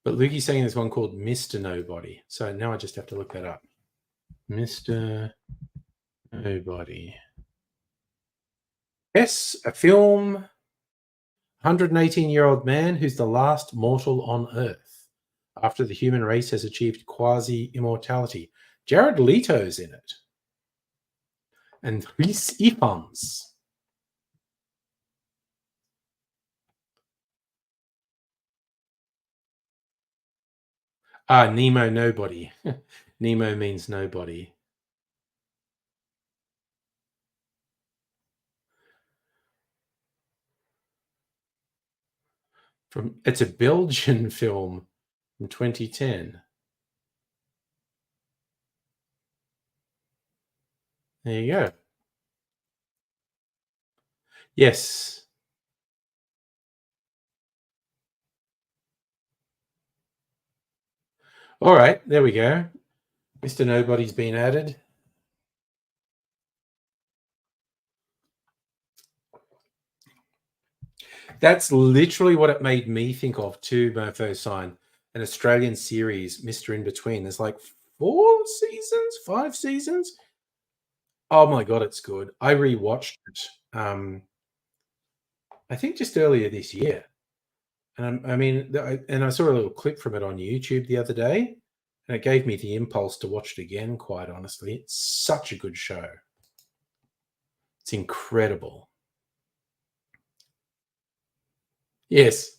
[SPEAKER 1] But Lukey's saying there's one called Mr. Nobody. So now I just have to look that up. Mr. Nobody. Yes, a film. 118-year-old man who's the last mortal on Earth after the human race has achieved quasi-immortality. Jared Leto's in it. And Rhys Ifans. Nemo Nobody. Nemo means nobody. It's a Belgian film from 2010. There you go. Yes. All right, there we go. Mr. Nobody's been added. That's literally what it made me think of too, Mofo Sign. An Australian series, Mr. In Between. There's like 4 seasons, 5 seasons. Oh my god, it's good. I rewatched it. I think just earlier this year. And I saw a little clip from it on YouTube the other day, and it gave me the impulse to watch it again, quite honestly. It's such a good show. It's incredible. Yes,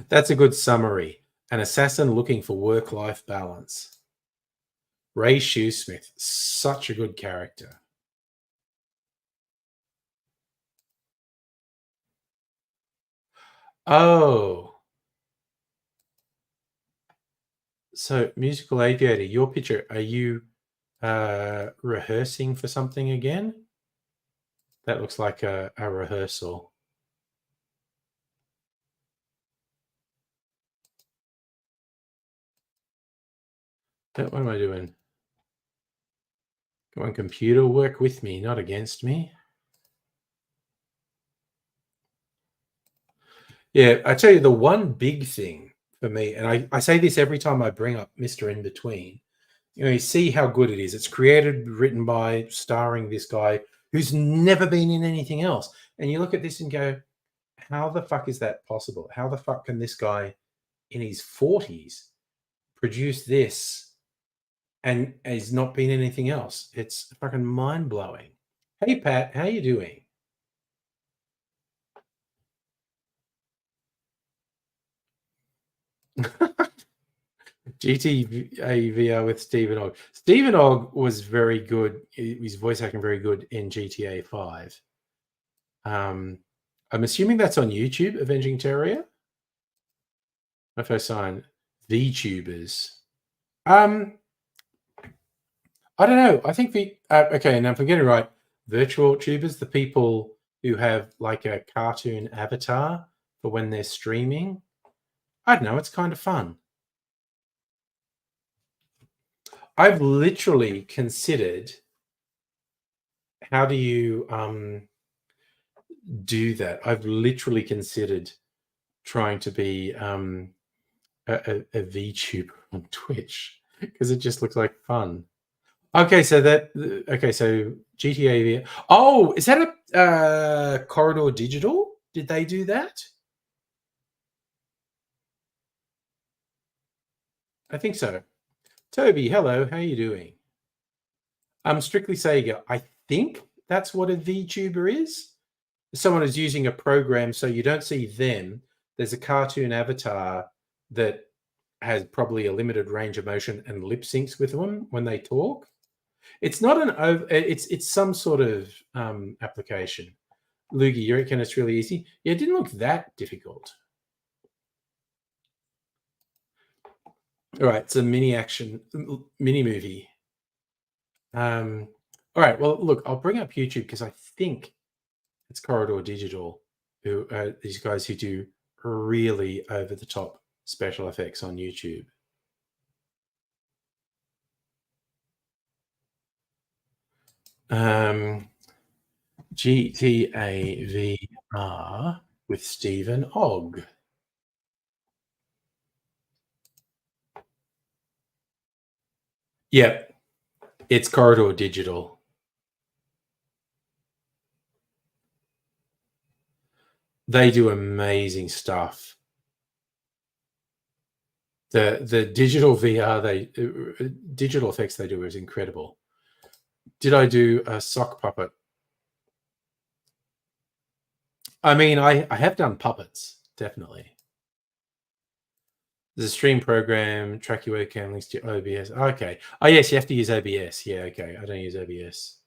[SPEAKER 1] that's a good summary. An assassin looking for work-life balance. Ray Shoesmith, such a good character. Oh. So, Musical Aviator, your picture, are you rehearsing for something again? That looks like a rehearsal. What am I doing? Come on, computer, work with me, not against me. Yeah, I tell you, the one big thing for me, and I say this every time I bring up Mr. In Between, you see how good it is. It's created, written by, starring this guy who's never been in anything else. And you look at this and go, how the fuck is that possible? How the fuck can this guy in his 40s produce this and he's not been in anything else? It's fucking mind-blowing. Hey, Pat, how you doing? GTA VR with Stephen Ogg. Stephen Ogg was very good. His voice acting very good in GTA 5. I'm assuming that's on YouTube, Avenging Terror. My first sign, VTubers. I don't know. I think okay, now if I'm getting it right, virtual tubers, the people who have like a cartoon avatar for when they're streaming. I don't know. It's kind of fun. I've literally considered how do you do that. I've literally considered trying to be a VTuber on Twitch because it just looks like fun. Okay, so GTA VR. Oh, is that a Corridor Digital? Did they do that? I think so. Toby, hello. How you doing? Strictly Sega. I think that's what a VTuber is. Someone is using a program so you don't see them. There's a cartoon avatar that has probably a limited range of motion and lip syncs with them when they talk. It's not an over. It's some sort of application. Loogie, you reckon it's really easy? Yeah, it didn't look that difficult. All right, it's a mini movie. All right, well, look, I'll bring up YouTube because I think it's Corridor Digital, who these guys who do really over the top special effects on YouTube. GTA VR with Stephen Ogg. Yep, it's Corridor Digital. They do amazing stuff. The digital VR digital effects they do is incredible. Did I do a sock puppet? I mean, I have done puppets, definitely. There's a stream program, track your webcam, links to OBS. Okay. Oh, yes, you have to use OBS. Yeah, okay. I don't use OBS.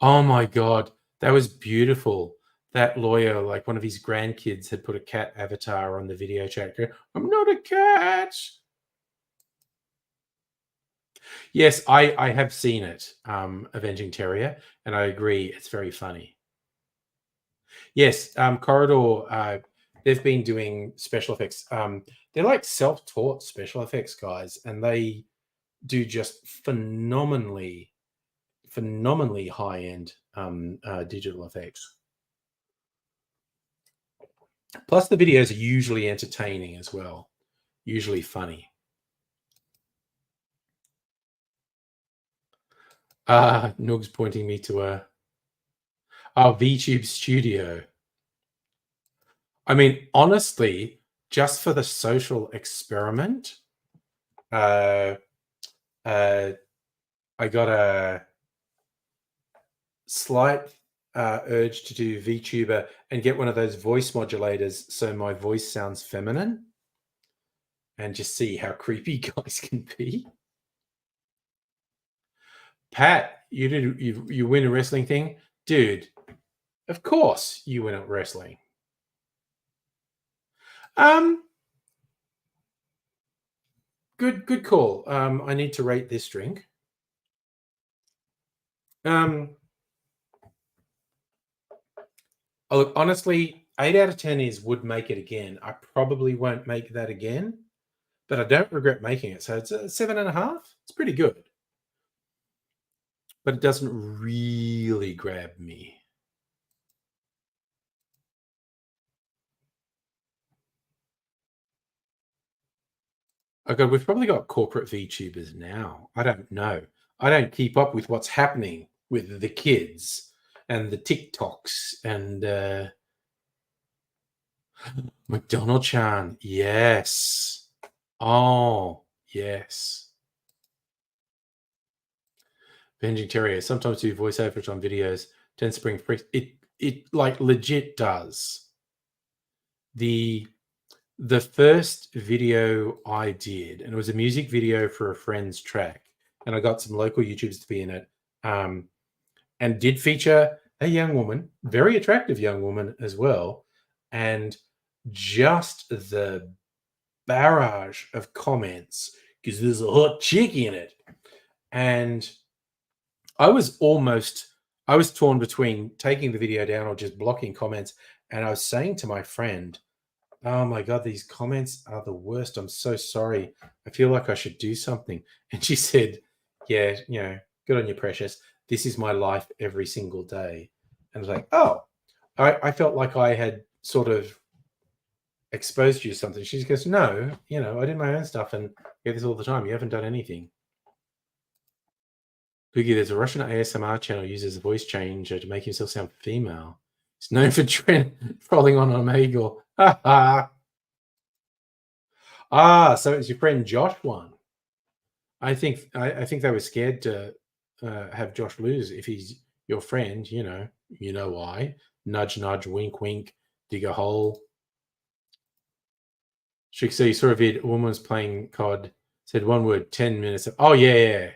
[SPEAKER 1] Oh my God. That was beautiful. That lawyer, like one of his grandkids, had put a cat avatar on the video chat. Go, I'm not a cat. Yes, I have seen it, Avenging Terrier, and I agree, it's very funny. Yes, Corridor, they've been doing special effects. They're like self-taught special effects guys, and they do just phenomenally high-end digital effects. Plus, the videos are usually entertaining as well, usually funny. Noog's pointing me to our VTube studio. I mean, honestly, just for the social experiment, I got a slight urge to do VTuber and get one of those voice modulators so my voice sounds feminine and just see how creepy guys can be. Pat, you win a wrestling thing? Dude, of course you win at wrestling. Good call. I need to rate this drink. Oh, look, honestly, 8 out of 10 would make it again. I probably won't make that again, but I don't regret making it. So it's a 7.5. It's pretty good, but it doesn't really grab me. Oh God, we've probably got corporate VTubers now. I don't know. I don't keep up with what's happening with the kids and the TikToks and McDonald Chan. Yes. Oh, yes. Avenging Terrier. Sometimes do voiceovers on videos. Tends to bring free. It like legit does. The first video I did, and it was a music video for a friend's track, and I got some local YouTubers to be in it, and did feature a young woman, very attractive young woman as well, and just the barrage of comments because there's a hot chick in it, and I was torn between taking the video down or just blocking comments, and I was saying to my friend, oh my God, these comments are the worst. I'm so sorry. I feel like I should do something. And she said, yeah, good on you, precious. This is my life every single day. And I was like, oh, I felt like I had sort of exposed you to something. She goes, no, I did my own stuff and get this all the time. You haven't done anything. Boogie, there's a Russian ASMR channel uses a voice changer to make himself sound female. He's known for trolling on Omegle. Ha ha. So it's your friend Josh won. I think they were scared to have Josh lose if he's your friend. You know why? Nudge, nudge, wink, wink. Dig a hole. So you saw a vid. A woman was playing COD. Said one word. 10 minutes. Oh yeah.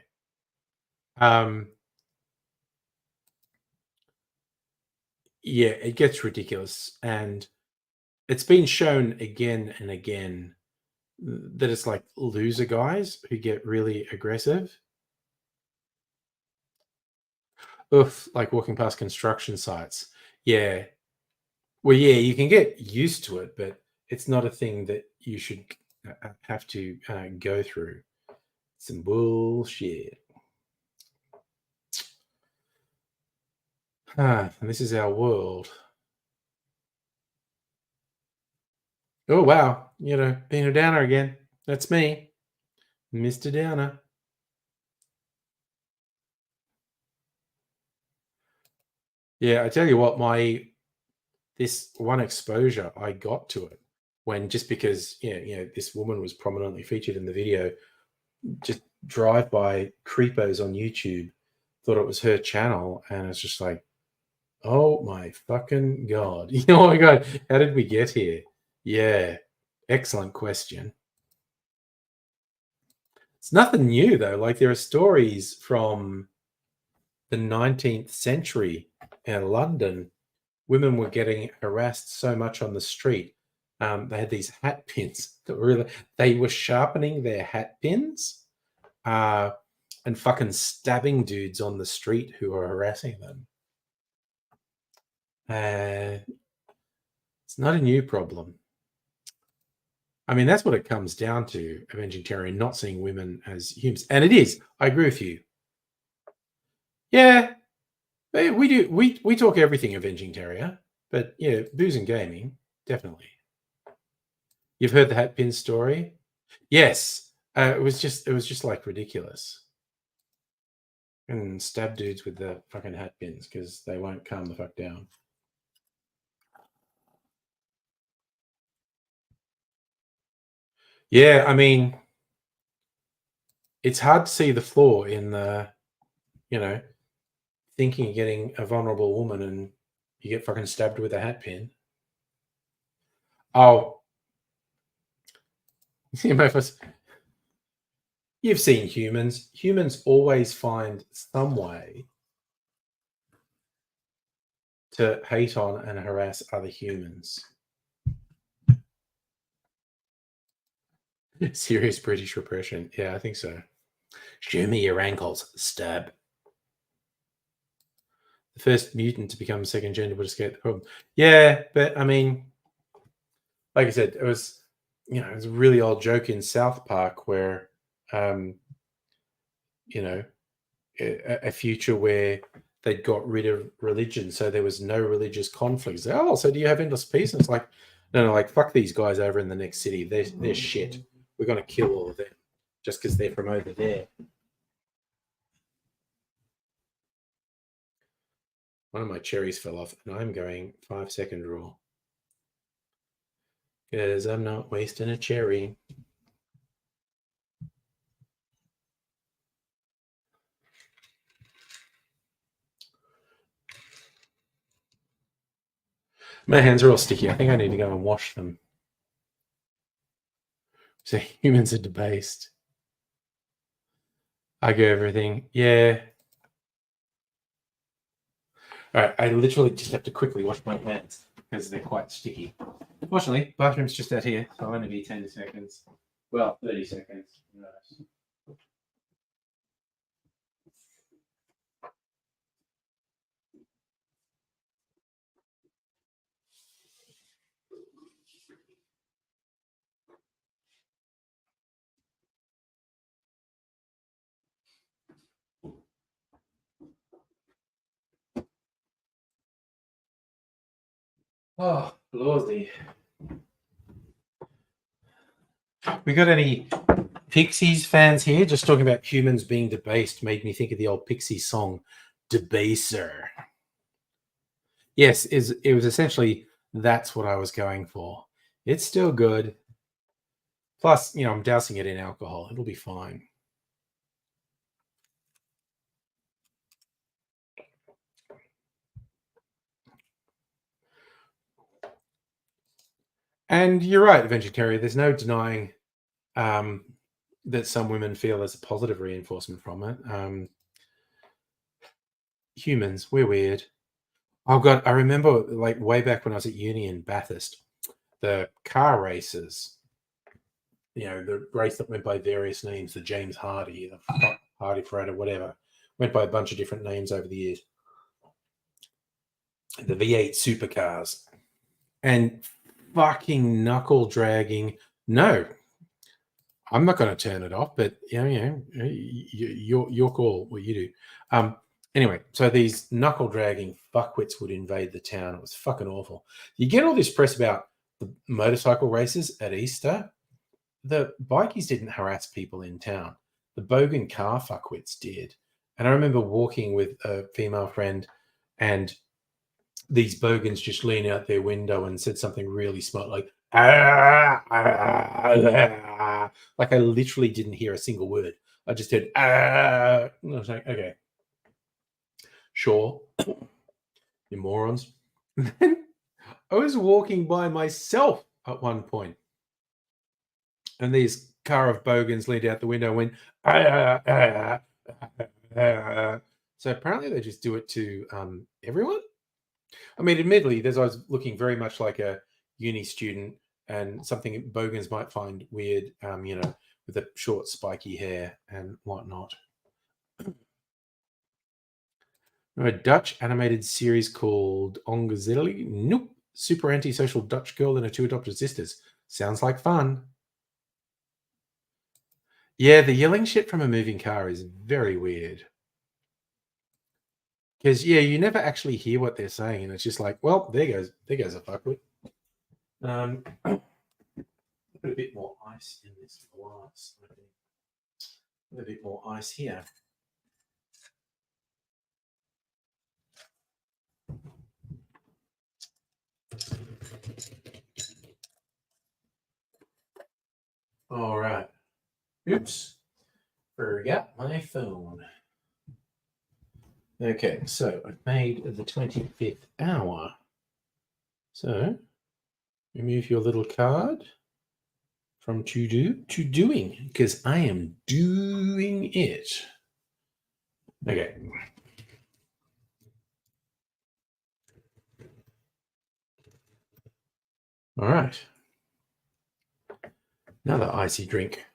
[SPEAKER 1] Yeah, it gets ridiculous, and it's been shown again and again that it's like loser guys who get really aggressive. Oof, like walking past construction sites. Yeah. Well, yeah, you can get used to it, but it's not a thing that you should have to go through. Some bullshit. And this is our world. Oh, wow. Being a downer again. That's me, Mr. Downer. Yeah, I tell you what, this one exposure I got to it when just because this woman was prominently featured in the video, just drive by creepos on YouTube thought it was her channel, and it's just like, oh my fucking god. Oh my god, how did we get here? Yeah, excellent question. It's nothing new though. Like there are stories from the 19th century in London. Women were getting harassed so much on the street. They had these hat pins that they were sharpening their hat pins and fucking stabbing dudes on the street who were harassing them. It's not a new problem. I mean, that's what it comes down to, Avenging Terror, not seeing women as humans. And it is. I agree with you. Yeah, we do. We talk everything Avenging Terrier, but yeah, booze and gaming, definitely. You've heard the hat pin story? Yes. It was just like ridiculous. And stab dudes with the fucking hat pins because they won't calm the fuck down. Yeah, I mean, it's hard to see the flaw in thinking you're getting a vulnerable woman and you get fucking stabbed with a hat pin. Oh, you've seen humans. Humans always find some way to hate on and harass other humans. Serious British repression. Yeah, I think so. Show me your ankles. Stab. The first mutant to become second gender would escape the problem. Yeah, but I mean, like I said, it was a really old joke in South Park where a future where they'd got rid of religion, so there was no religious conflicts. Oh, so do you have endless peace? And it's like, no, like fuck these guys over in the next city. They're shit. We're gonna kill all of them just because they're from over there. One of my cherries fell off, and I'm going 5-second rule because I'm not wasting a cherry. My hands are all sticky. I think I need to go and wash them. So humans are debased. I go everything. Yeah. All right. I literally just have to quickly wash my hands because they're quite sticky. Fortunately, bathroom's just out here, so I'll only be 10 seconds. Well, 30 seconds. Nice. Oh, lordy. We got any Pixies fans here? Just talking about humans being debased made me think of the old Pixies song, Debaser. Yes, it was essentially that's what I was going for. It's still good, Plus, I'm dousing it in alcohol. It'll be fine. And you're right, vegetarian. There's no denying that some women feel there's a positive reinforcement from it. Humans, we're weird. Oh God, I remember like way back when I was at uni in Bathurst, the car races. The race that went by various names, the James Hardy, the Hardy Freighter, whatever, went by a bunch of different names over the years. The V8 supercars and fucking knuckle dragging. No, I'm not going to turn it off, but your call, what you do. Anyway, so these knuckle dragging fuckwits would invade the town. It was fucking awful. You get all this press about the motorcycle races at Easter. The bikies didn't harass people in town. The bogan car fuckwits did. And I remember walking with a female friend, and these bogans just leaned out their window and said something really smart, like, like I literally didn't hear a single word. I just heard, and I was like, okay, sure, you morons. And then I was walking by myself at one point, and these car of bogans leaned out the window and went, so apparently they just do it to everyone. I mean, admittedly, I was looking very much like a uni student, and something bogans might find weird, with the short, spiky hair and whatnot. A Dutch animated series called Ongezilli. Nope. Super antisocial Dutch girl and her two adopted sisters. Sounds like fun. Yeah, the yelling shit from a moving car is very weird. Because you never actually hear what they're saying, and it's just like, well, there goes a fuckwit. Put a bit more ice in this glass. Put a bit more ice here. All right. Oops. Forgot my phone. Okay, so I've made the 25th hour. So remove your little card from to do to doing, because I am doing it. Okay. All right. Another icy drink.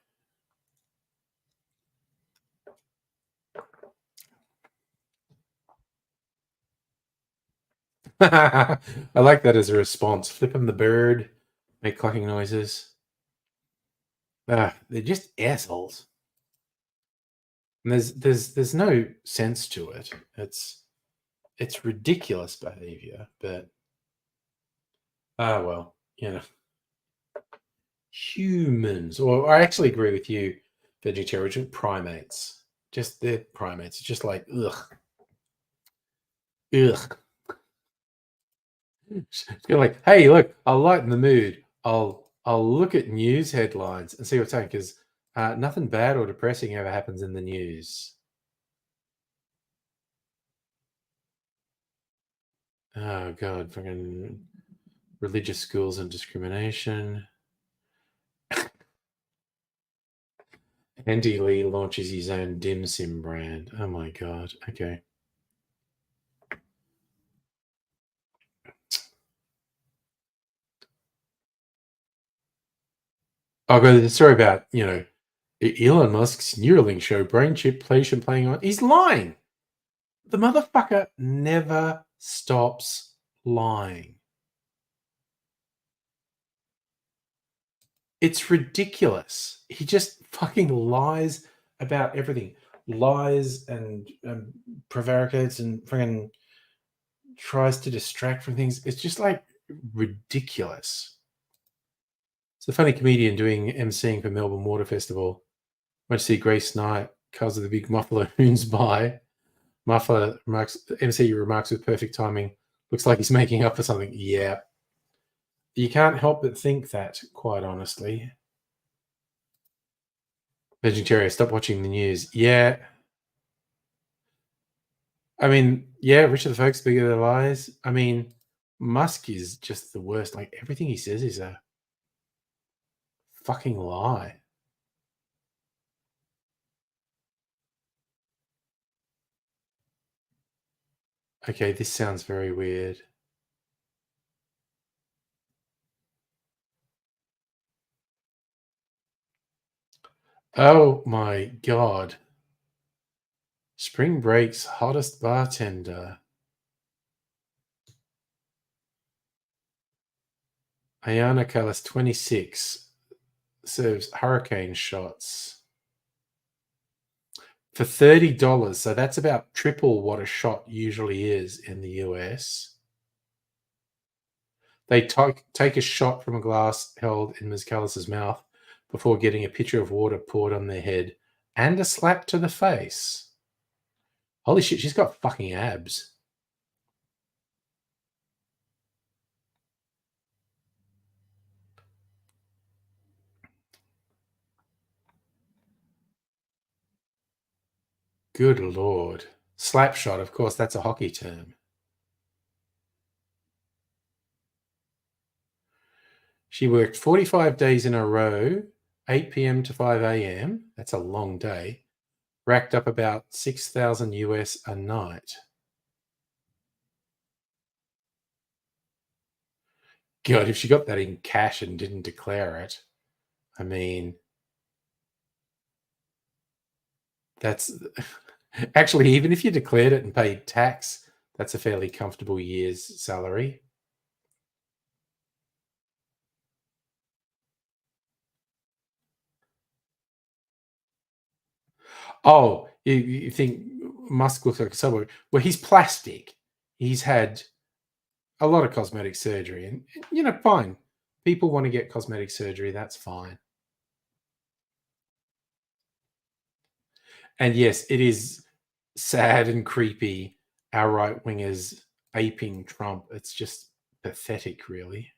[SPEAKER 1] I like that as a response. Flipping the bird, make clucking noises. They're just assholes. And there's no sense to it. It's ridiculous behavior, but well, humans, or I actually agree with you, vegetarian primates. Just they're primates. It's just like ugh. It's kind of like, hey, look, I'll lighten the mood. I'll look at news headlines and see what's happening, because nothing bad or depressing ever happens in the news. Oh God, fucking religious schools and discrimination. Andy Lee launches his own dim sim brand. Oh my God. Okay. I'll go to the story about, Elon Musk's Neuralink show brain chip patient playing on. He's lying. The motherfucker never stops lying. It's ridiculous. He just fucking lies about everything. Lies and prevaricates and fucking tries to distract from things. It's just like ridiculous. It's a funny comedian doing emceeing for Melbourne Water Festival. Went to see Grace Knight, cause of the big muffler hoons by. Muffler remarks, MC remarks with perfect timing. Looks like he's making up for something. Yeah. You can't help but think that, quite honestly. Vegetarian, stop watching the news. Yeah. I mean, yeah, richer the folks, bigger the lies. I mean, Musk is just the worst. Like, everything he says is a fucking lie. Okay, this sounds very weird. Oh my god. Spring Break's hottest bartender. Ayana Callas, 26, serves hurricane shots for $30. So that's about triple what a shot usually is in the US. They take a shot from a glass held in Ms. Callas's mouth before getting a pitcher of water poured on their head and a slap to the face. Holy shit, she's got fucking abs. Good lord. Slap shot, of course, that's a hockey term. She worked 45 days in a row, 8 p.m. to 5 a.m. That's a long day. Racked up about 6,000 US a night. God, if she got that in cash and didn't declare it, I mean, that's actually, even if you declared it and paid tax, that's a fairly comfortable year's salary. Oh, you think Musk looks like a subway? Well, he's plastic. He's had a lot of cosmetic surgery, and fine. People want to get cosmetic surgery. That's fine. And yes, it is sad and creepy. Our right wingers aping Trump. It's just pathetic, really.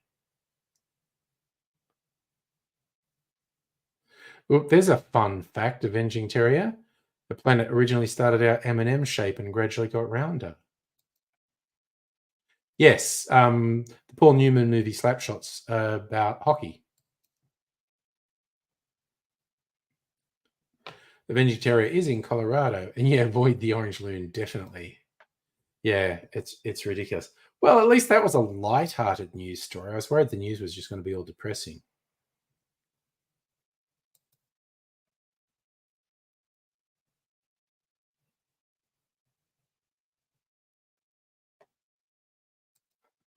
[SPEAKER 1] Well, there's a fun fact: Avenging Terrier. The planet originally started out M&M shape and gradually got rounder. Yes, the Paul Newman movie Slapshots about hockey. The Avenging Terrier is in Colorado, and yeah, avoid the orange loon definitely. Yeah, it's ridiculous. Well, at least that was a light-hearted news story. I was worried the news was just going to be all depressing.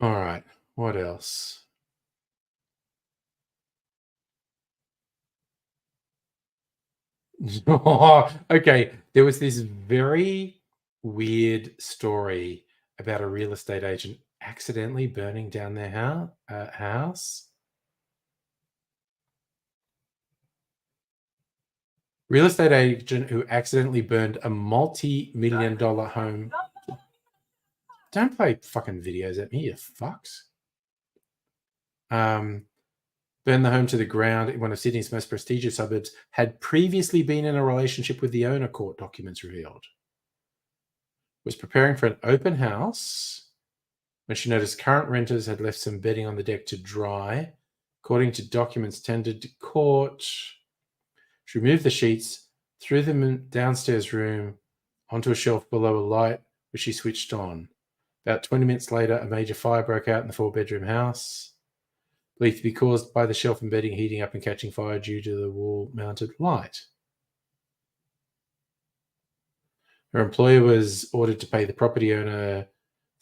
[SPEAKER 1] All right, what else? Okay, there was this very weird story about a real estate agent accidentally burning down their house. Real estate agent who accidentally burned a multi-million-dollar home. Don't play fucking videos at me, you fucks. Burned the home to the ground in one of Sydney's most prestigious suburbs, had previously been in a relationship with the owner, court documents revealed. Was preparing for an open house when she noticed current renters had left some bedding on the deck to dry. According to documents tendered to court, she removed the sheets, threw them in downstairs room onto a shelf below a light, which she switched on. About 20 minutes later, a major fire broke out in the 4-bedroom house, believed to be caused by the shelf and bedding heating up and catching fire due to the wall-mounted light. Her employer was ordered to pay the property owner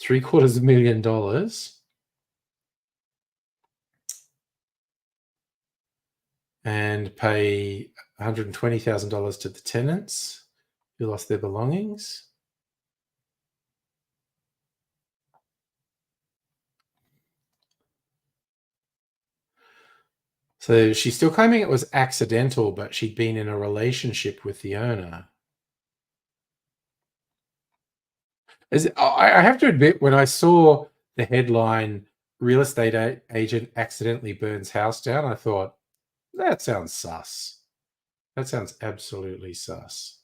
[SPEAKER 1] $750,000 and pay $120,000 to the tenants who lost their belongings. So she's still claiming it was accidental, but she'd been in a relationship with the owner. I have to admit, when I saw the headline, real estate agent accidentally burns house down, I thought, that sounds sus. That sounds absolutely sus.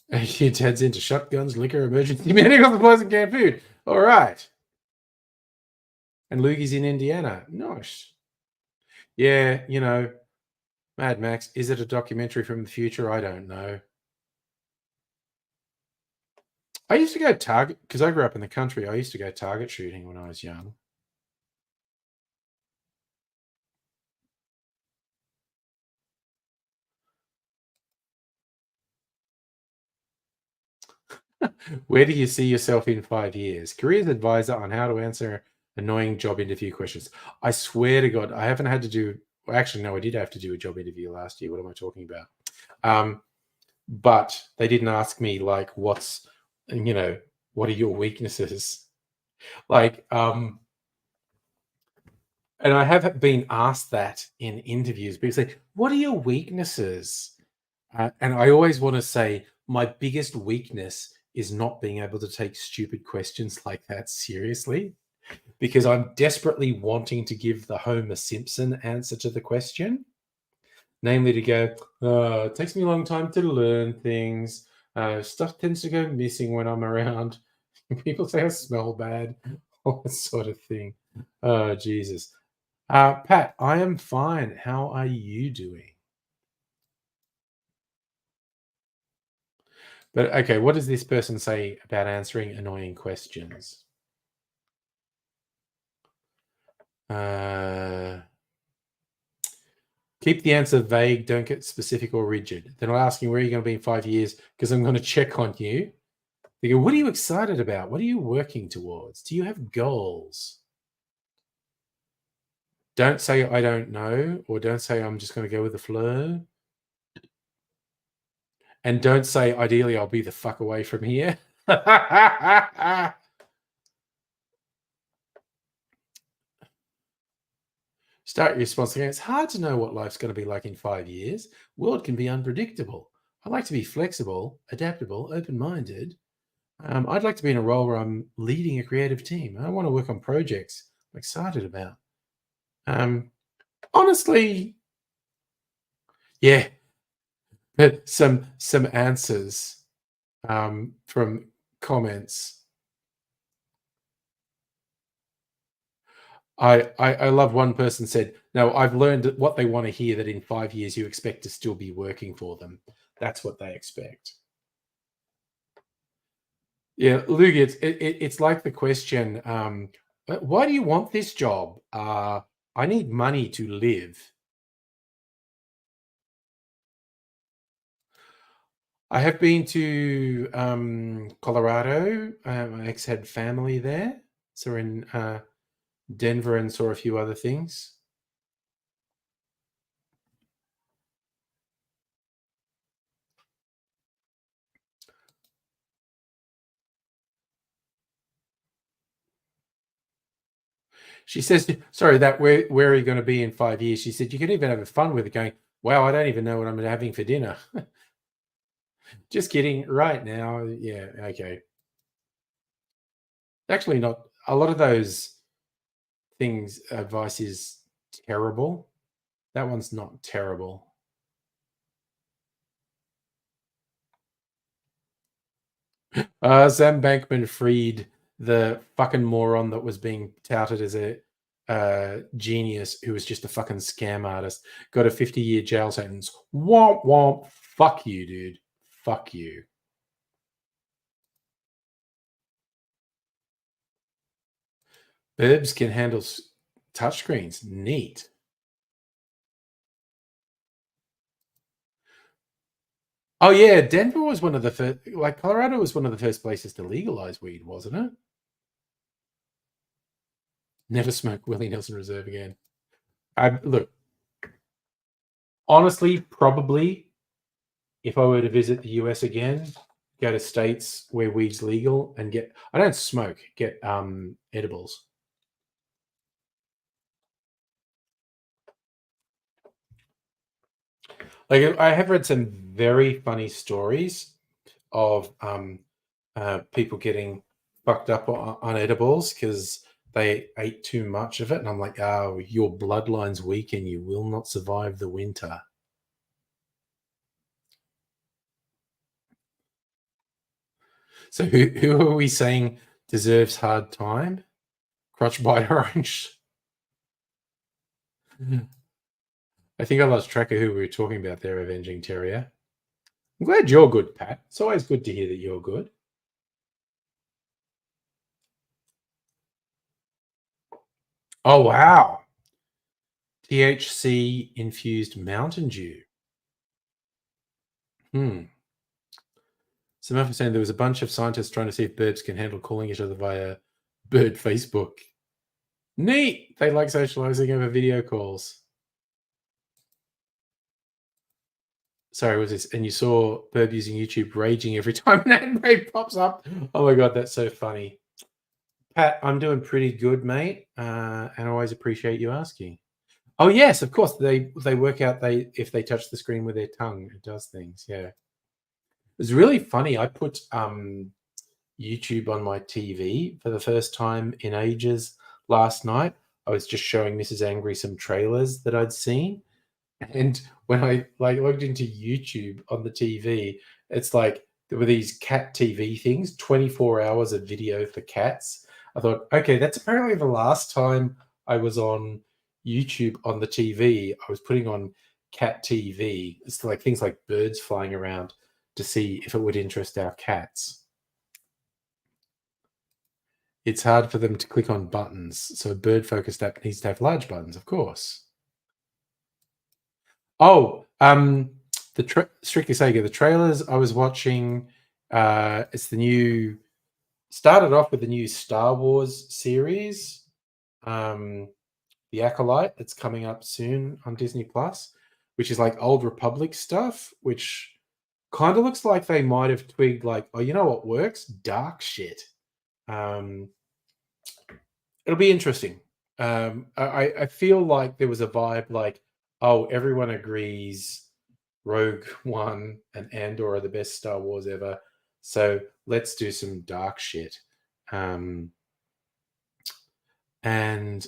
[SPEAKER 1] And he heads into shotguns, liquor, emergency medical supplies, and canned food. All right. And Lugie's in Indiana. Nice. Yeah, Mad Max. Is it a documentary from the future? I don't know. I used to go Target because I grew up in the country. I used to go target shooting when I was young. Where do you see yourself in 5 years? Careers advisor on how to answer annoying job interview questions. I swear to God, I haven't had to do. Well, actually, no, I did have to do a job interview last year. What am I talking about? But they didn't ask me like, what are your weaknesses? Like, and I have been asked that in interviews. People say, "What are your weaknesses?" And I always want to say, my biggest weakness is not being able to take stupid questions like that seriously, because I'm desperately wanting to give the Homer Simpson answer to the question, namely to go, it takes me a long time to learn things. Stuff tends to go missing when I'm around. People say I smell bad, all that sort of thing. Oh, Jesus. Pat, I am fine. How are you doing? But okay, what does this person say about answering annoying questions? Keep the answer vague. Don't get specific or rigid. They're not asking where you're going to be in 5 years because I'm going to check on you. They go, what are you excited about? What are you working towards? Do you have goals? Don't say I don't know, or don't say I'm just going to go with the flow. And don't say ideally I'll be the fuck away from here. Start your response again. It's hard to know what life's going to be like in 5 years. World can be unpredictable. I like to be flexible, adaptable, open-minded. I'd like to be in a role where I'm leading a creative team. I want to work on projects I'm excited about. Honestly, yeah, but some answers from comments. I love one person said, no, I've learned what they want to hear, that in 5 years you expect to still be working for them. That's what they expect. Yeah, Luke, it's like the question, why do you want this job? I need money to live. I have been to Colorado. My ex had family there. So we're in Denver and saw a few other things. She says, sorry, that where are you going to be in 5 years? She said, you can even have fun with it going, wow, I don't even know what I'm having for dinner. Just kidding. Right now. Yeah. Okay. Actually, not a lot of those things. Advice is terrible. That one's not terrible. Sam Bankman-Fried, the fucking moron that was being touted as a genius who was just a fucking scam artist, got a 50-year jail sentence. Womp womp. Fuck you, dude. Fuck you. Burbs can handle touchscreens. Neat. Oh yeah, Denver was one of the first. Like Colorado was one of the first places to legalize weed, wasn't it? Never smoke Willie Nelson Reserve again. Look, honestly, probably if I were to visit the US again, go to states where weed's legal and get. I don't smoke. Get edibles. Like I have read some very funny stories of people getting fucked up on edibles because they ate too much of it, and I'm like, "Oh, your bloodline's weak and you will not survive the winter." So who are we saying deserves hard time? Crotch bite orange. I think I lost track of who we were talking about there, Avenging Terrier. I'm glad you're good, Pat. It's always good to hear that you're good. Oh, wow. THC infused Mountain Dew. Hmm. Someone was saying there was a bunch of scientists trying to see if birds can handle calling each other via bird Facebook. Neat. They like socializing over video calls. Sorry, was this? And you saw Burb using YouTube raging every time an ad break pops up. Oh my god, that's so funny. Pat, I'm doing pretty good, mate, and I always appreciate you asking. Oh yes, of course. They work out they if they touch the screen with their tongue, it does things. Yeah, it's really funny. I put YouTube on my TV for the first time in ages last night. I was just showing Mrs. Angry some trailers that I'd seen, and when I logged into YouTube on the TV, it's like there were these cat TV things, 24 hours of video for cats. I thought, okay, that's apparently the last time I was on YouTube on the TV. I was putting on cat TV. It's like things like birds flying around to see if it would interest our cats. It's hard for them to click on buttons. So a bird focused app needs to have large buttons, of course. Oh, Strictly Sega, the trailers I was watching, it's the new started off with the new Star Wars series, The Acolyte, that's coming up soon on Disney Plus, which is like Old Republic stuff, which kind of looks like they might have twigged like, oh, you know what works? Dark shit. Um, it'll be interesting. I feel like there was a vibe like, oh, everyone agrees Rogue One and Andor are the best Star Wars ever, so let's do some dark shit. Um, and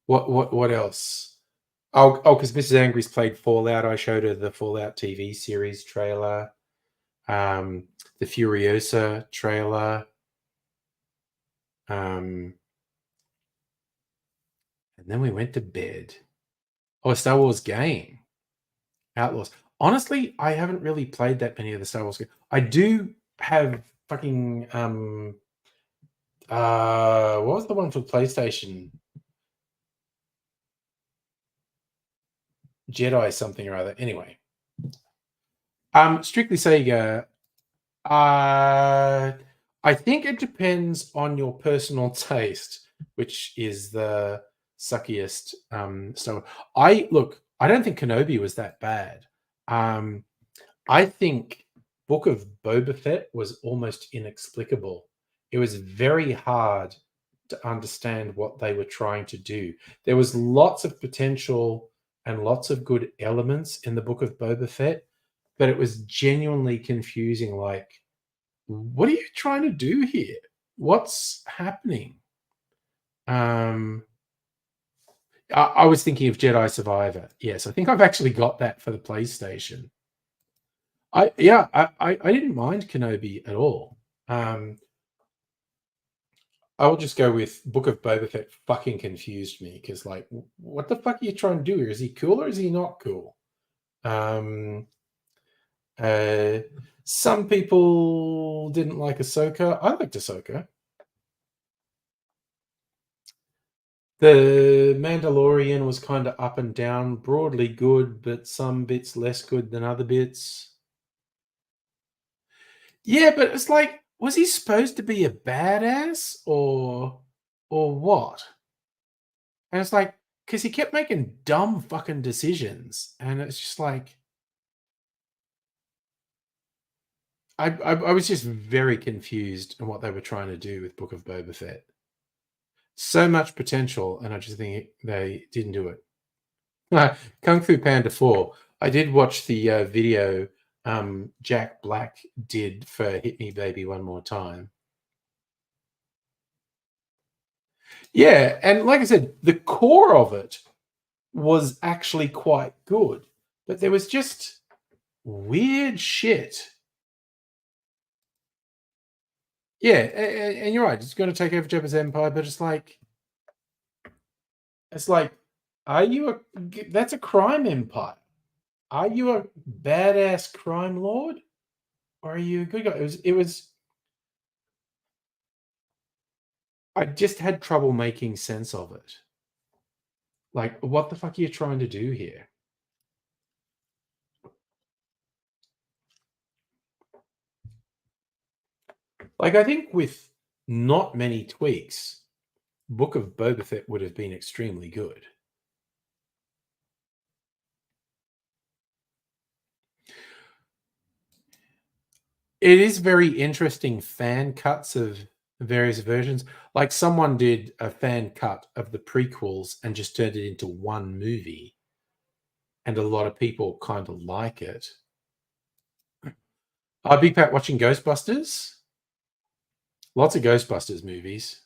[SPEAKER 1] what else? Because Mrs. Angry's played Fallout. I showed her the Fallout TV series trailer, the Furiosa trailer, and then we went to bed. Oh, a Star Wars game, Outlaws. Honestly, I haven't really played that many of the Star Wars games. I do have fucking what was the one for PlayStation? Jedi something or other. Anyway, Strictly Sega. Uh, I think it depends on your personal taste, which is the suckiest. So I look. I don't think Kenobi was that bad. Um, I think Book of Boba Fett was almost inexplicable. It was very hard to understand what they were trying to do. There was lots of potential and lots of good elements in the Book of Boba Fett, but it was genuinely confusing. Like, what are you trying to do here? What's happening? Um, I was thinking of Jedi Survivor. Yes, I think I've actually got that for the PlayStation. I didn't mind Kenobi at all. I will just go with Book of Boba Fett fucking confused me because, like, what the fuck are you trying to do here? Is he cool or is he not cool? Um, uh, some people didn't like Ahsoka. I liked Ahsoka. The Mandalorian was kind of up and down, broadly good, but some bits less good than other bits. Yeah, but it's like, was he supposed to be a badass or what? And it's like, because he kept making dumb fucking decisions, and it's just like, I was just very confused in what they were trying to do with Book of Boba Fett. So much potential, and I just think they didn't do it. Kung Fu Panda 4. I did watch the video Jack Black did for Hit Me Baby One More Time. Yeah, and like I said, the core of it was actually quite good, but there was just weird shit. Yeah, and you're right. It's going to take over Jabba's empire, but it's like, are you a? That's a crime empire. Are you a badass crime lord, or are you a good guy? It was. I just had trouble making sense of it. Like, what the fuck are you trying to do here? Like, I think with not many tweaks, Book of Boba Fett would have been extremely good. It is very interesting fan cuts of various versions. Like someone did a fan cut of the prequels and just turned it into one movie, and a lot of people kind of like it. Big Pat watching Ghostbusters. Lots of Ghostbusters movies.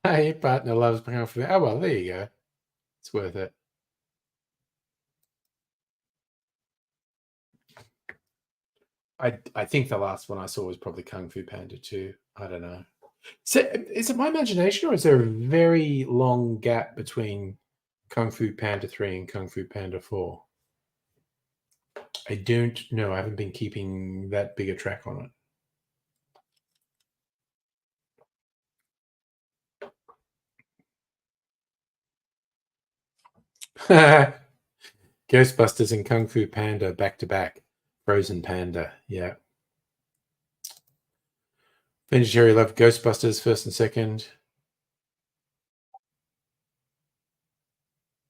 [SPEAKER 1] Your partner loves Kung Fu. Oh well, there you go. It's worth it. I think the last one I saw was probably Kung Fu Panda 2. I don't know. So is it my imagination, or is there a very long gap between Kung Fu Panda 3 and Kung Fu Panda 4? I don't know. I haven't been keeping that big a track on it. Ghostbusters and Kung Fu Panda back to back. Frozen Panda. Yeah. Vintage Jerry loved Ghostbusters first and second.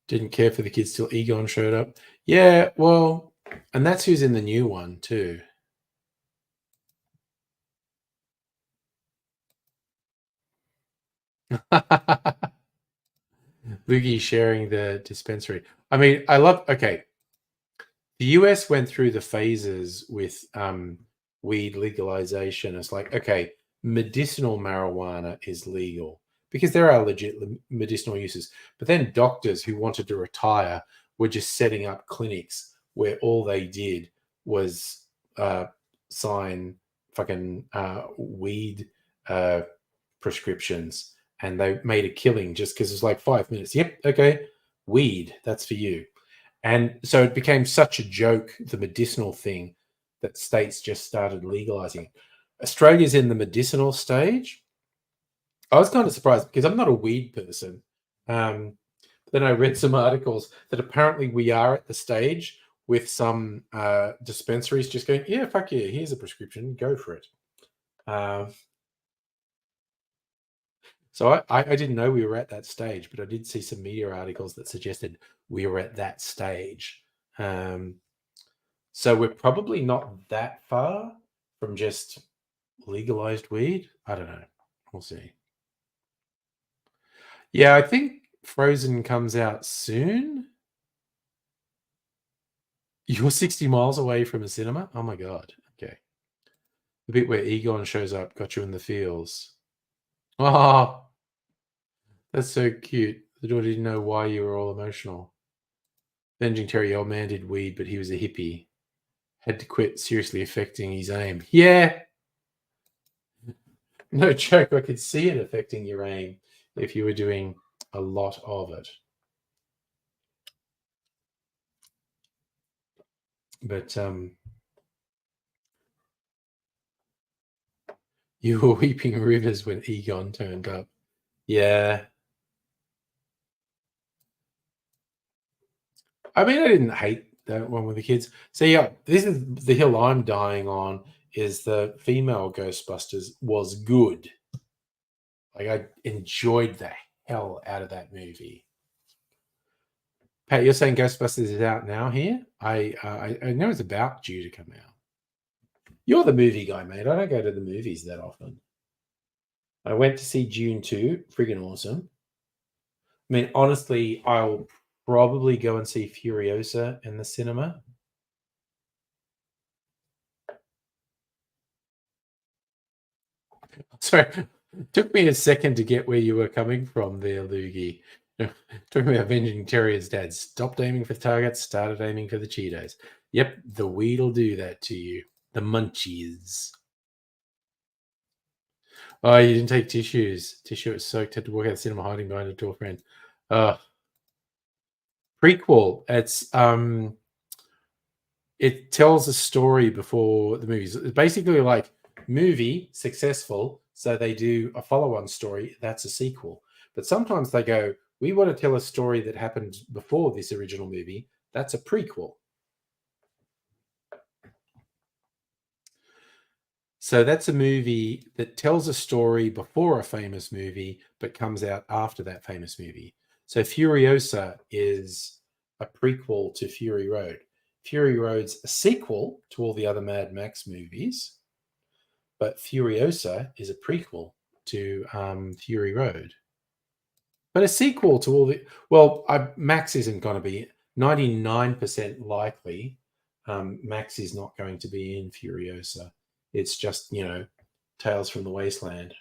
[SPEAKER 1] Didn't care for the kids till Egon showed up. Yeah, well, and that's who's in the new one too. Loogie sharing the dispensary. I mean, I love. Okay, the US went through the phases with weed legalization. It's like, okay, medicinal marijuana is legal because there are legit medicinal uses. But then doctors who wanted to retire were just setting up clinics where all they did was sign fucking weed uh, prescriptions, and they made a killing just because it's like 5 minutes. Yep, okay, weed, that's for you. And so it became such a joke, the medicinal thing, that states just started legalizing. Australia's in the medicinal stage. I was kind of surprised because I'm not a weed person. Um, then I read some articles that apparently we are at the stage with some dispensaries just going, yeah, fuck yeah, here's a prescription, go for it. Uh, so I didn't know we were at that stage, but I did see some media articles that suggested we were at that stage. Um, So we're probably not that far from just legalized weed. I don't know. We'll see. Yeah, I think Frozen comes out soon. You're 60 miles away from a cinema? Oh my god. Okay. The bit where Egon shows up got you in the feels. Oh, that's so cute. The daughter didn't know why you were all emotional. Avenging Terry, old man did weed, but he was a hippie. Had to quit, seriously affecting his aim. Yeah, no joke. I could see it affecting your aim if you were doing a lot of it. But you were weeping rivers when Egon turned up. Yeah. I mean, I didn't hate that one with the kids. So yeah, this is the hill I'm dying on is the female Ghostbusters was good. Like I enjoyed the hell out of that movie. Pat, you're saying Ghostbusters is out now here? I know it's about due to come out. You're the movie guy, mate. I don't go to the movies that often. I went to see June 2, friggin' awesome. I mean, honestly, I'll probably go and see Furiosa in the cinema. Sorry, took me a second to get where you were coming from there, Loogie. Talking about avenging Terrier's dad. Stopped aiming for targets, started aiming for the Cheetos. Yep, the weed'll do that to you. The munchies. Oh, you didn't take tissues. Tissue was soaked. Had to walk out the cinema hiding behind a door friend. Prequel. It tells a story before the movies. It's basically like movie successful, so they do a follow-on story. That's a sequel. But sometimes they go, we want to tell a story that happened before this original movie. That's a prequel. So that's a movie that tells a story before a famous movie, but comes out after that famous movie. So Furiosa is a prequel to Fury Road. Fury Road's a sequel to all the other Mad Max movies, but Furiosa is a prequel to Fury Road. But a sequel to all the... Well, Max isn't going to be 99% likely. Max is not going to be in Furiosa. It's just, Tales from the Wasteland.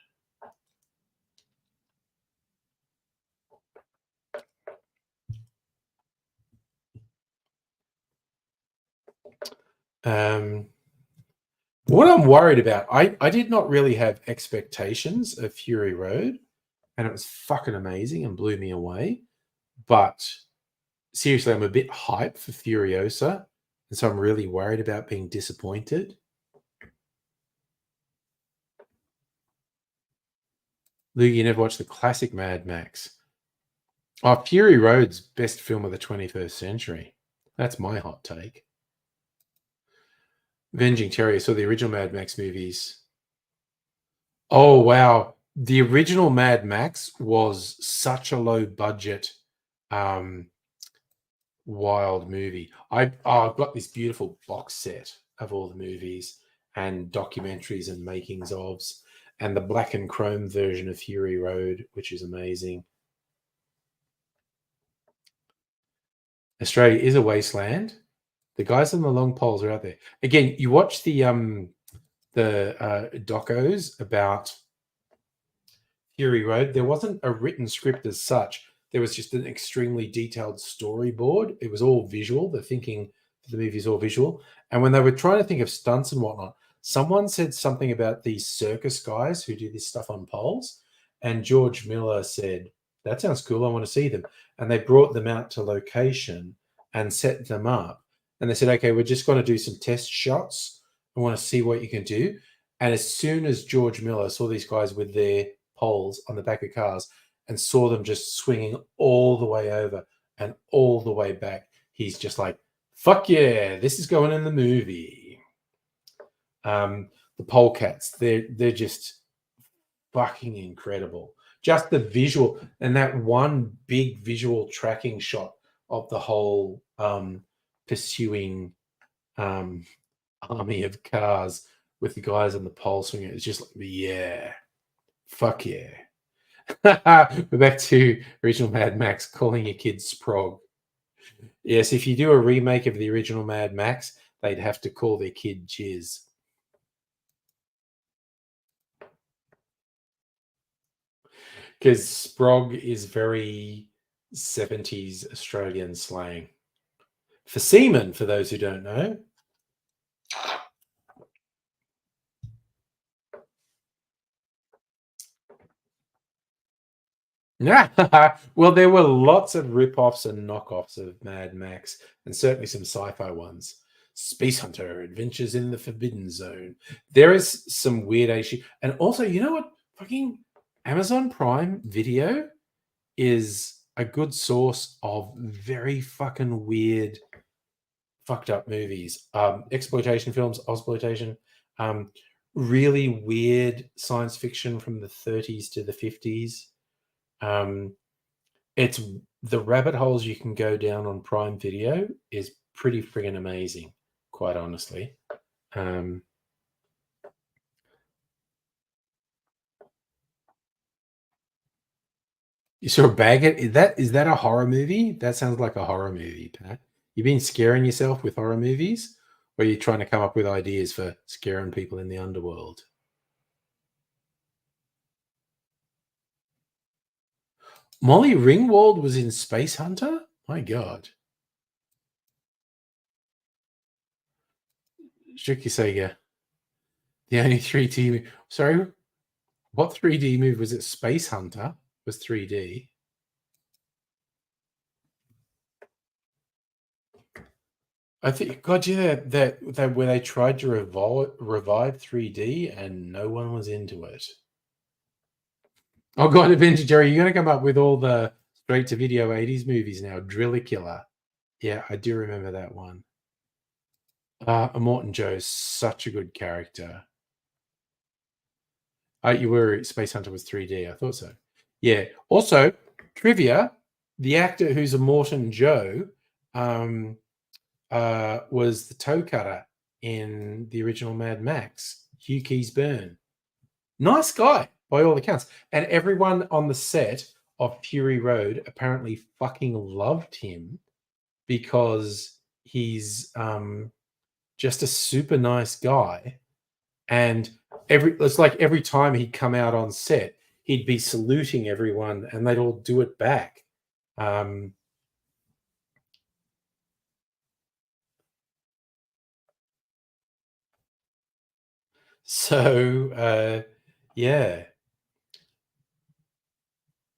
[SPEAKER 1] What I'm worried about, I did not really have expectations of Fury Road, and it was fucking amazing and blew me away. But seriously, I'm a bit hyped for Furiosa, and so I'm really worried about being disappointed. Luke, you never watched the classic Mad Max. Oh, Fury Road's best film of the 21st century. That's my hot take. Avenging Terry, I saw the original Mad Max movies. Oh, wow. The original Mad Max was such a low budget, wild movie. I've got this beautiful box set of all the movies and documentaries and makings ofs, and the black and chrome version of Fury Road, which is amazing. Australia is a wasteland. The guys on the long poles are out there. Again, you watch the docos about Fury Road. There wasn't a written script as such. There was just an extremely detailed storyboard. It was all visual. The thinking for the movie is all visual. And when they were trying to think of stunts and whatnot, someone said something about these circus guys who do this stuff on poles. And George Miller said, that sounds cool. I want to see them. And they brought them out to location and set them up. And they said, okay, we're just going to do some test shots. I want to see what you can do. And as soon as George Miller saw these guys with their poles on the back of cars and saw them just swinging all the way over and all the way back, he's just like, fuck yeah, this is going in the movie. The polecats, they're just fucking incredible. Just the visual and that one big visual tracking shot of the whole pursuing army of cars with the guys on the pole swinging. It's just like, yeah, fuck yeah. We're back to original Mad Max, calling your kids Sprog. Yes, if you do a remake of the original Mad Max, they'd have to call their kid Jizz. Because Sprog is very 70s Australian slang. For seamen, for those who don't know. Well, there were lots of rip-offs and knockoffs of Mad Max, and certainly some sci-fi ones. Space Hunter, Adventures in the Forbidden Zone. There is some weird issue. And also, you know what? Fucking Amazon Prime Video is a good source of very fucking weird, fucked up movies. Exploitation films, Ozploitation, really weird science fiction from the 30s to the 50s. It's the rabbit holes you can go down on Prime Video is pretty friggin' amazing, quite honestly. You saw a bag it. Is that a horror movie? That sounds like a horror movie, Pat. You've been scaring yourself with horror movies, or are you trying to come up with ideas for scaring people in the underworld? Molly Ringwald was in Space Hunter? My God. Strictly Sega. The only 3D... Sorry? What 3D movie was it? Space Hunter was 3D. I think, God, yeah, that where they tried to revive 3D and no one was into it. Oh God, Adventure Jerry, you're going to come up with all the straight to video 80s movies now. Driller Killer. Yeah, I do remember that one. Immortan Joe's such a good character. You were Space Hunter was 3D. I thought so. Yeah. Also, trivia: the actor who's Immortan Joe was the toe cutter in the original Mad Max. Hugh Keys-Byrne, nice guy by all accounts, and everyone on the set of Fury Road apparently fucking loved him because he's just a super nice guy. And it's like every time he'd come out on set, he'd be saluting everyone and they'd all do it back. Yeah.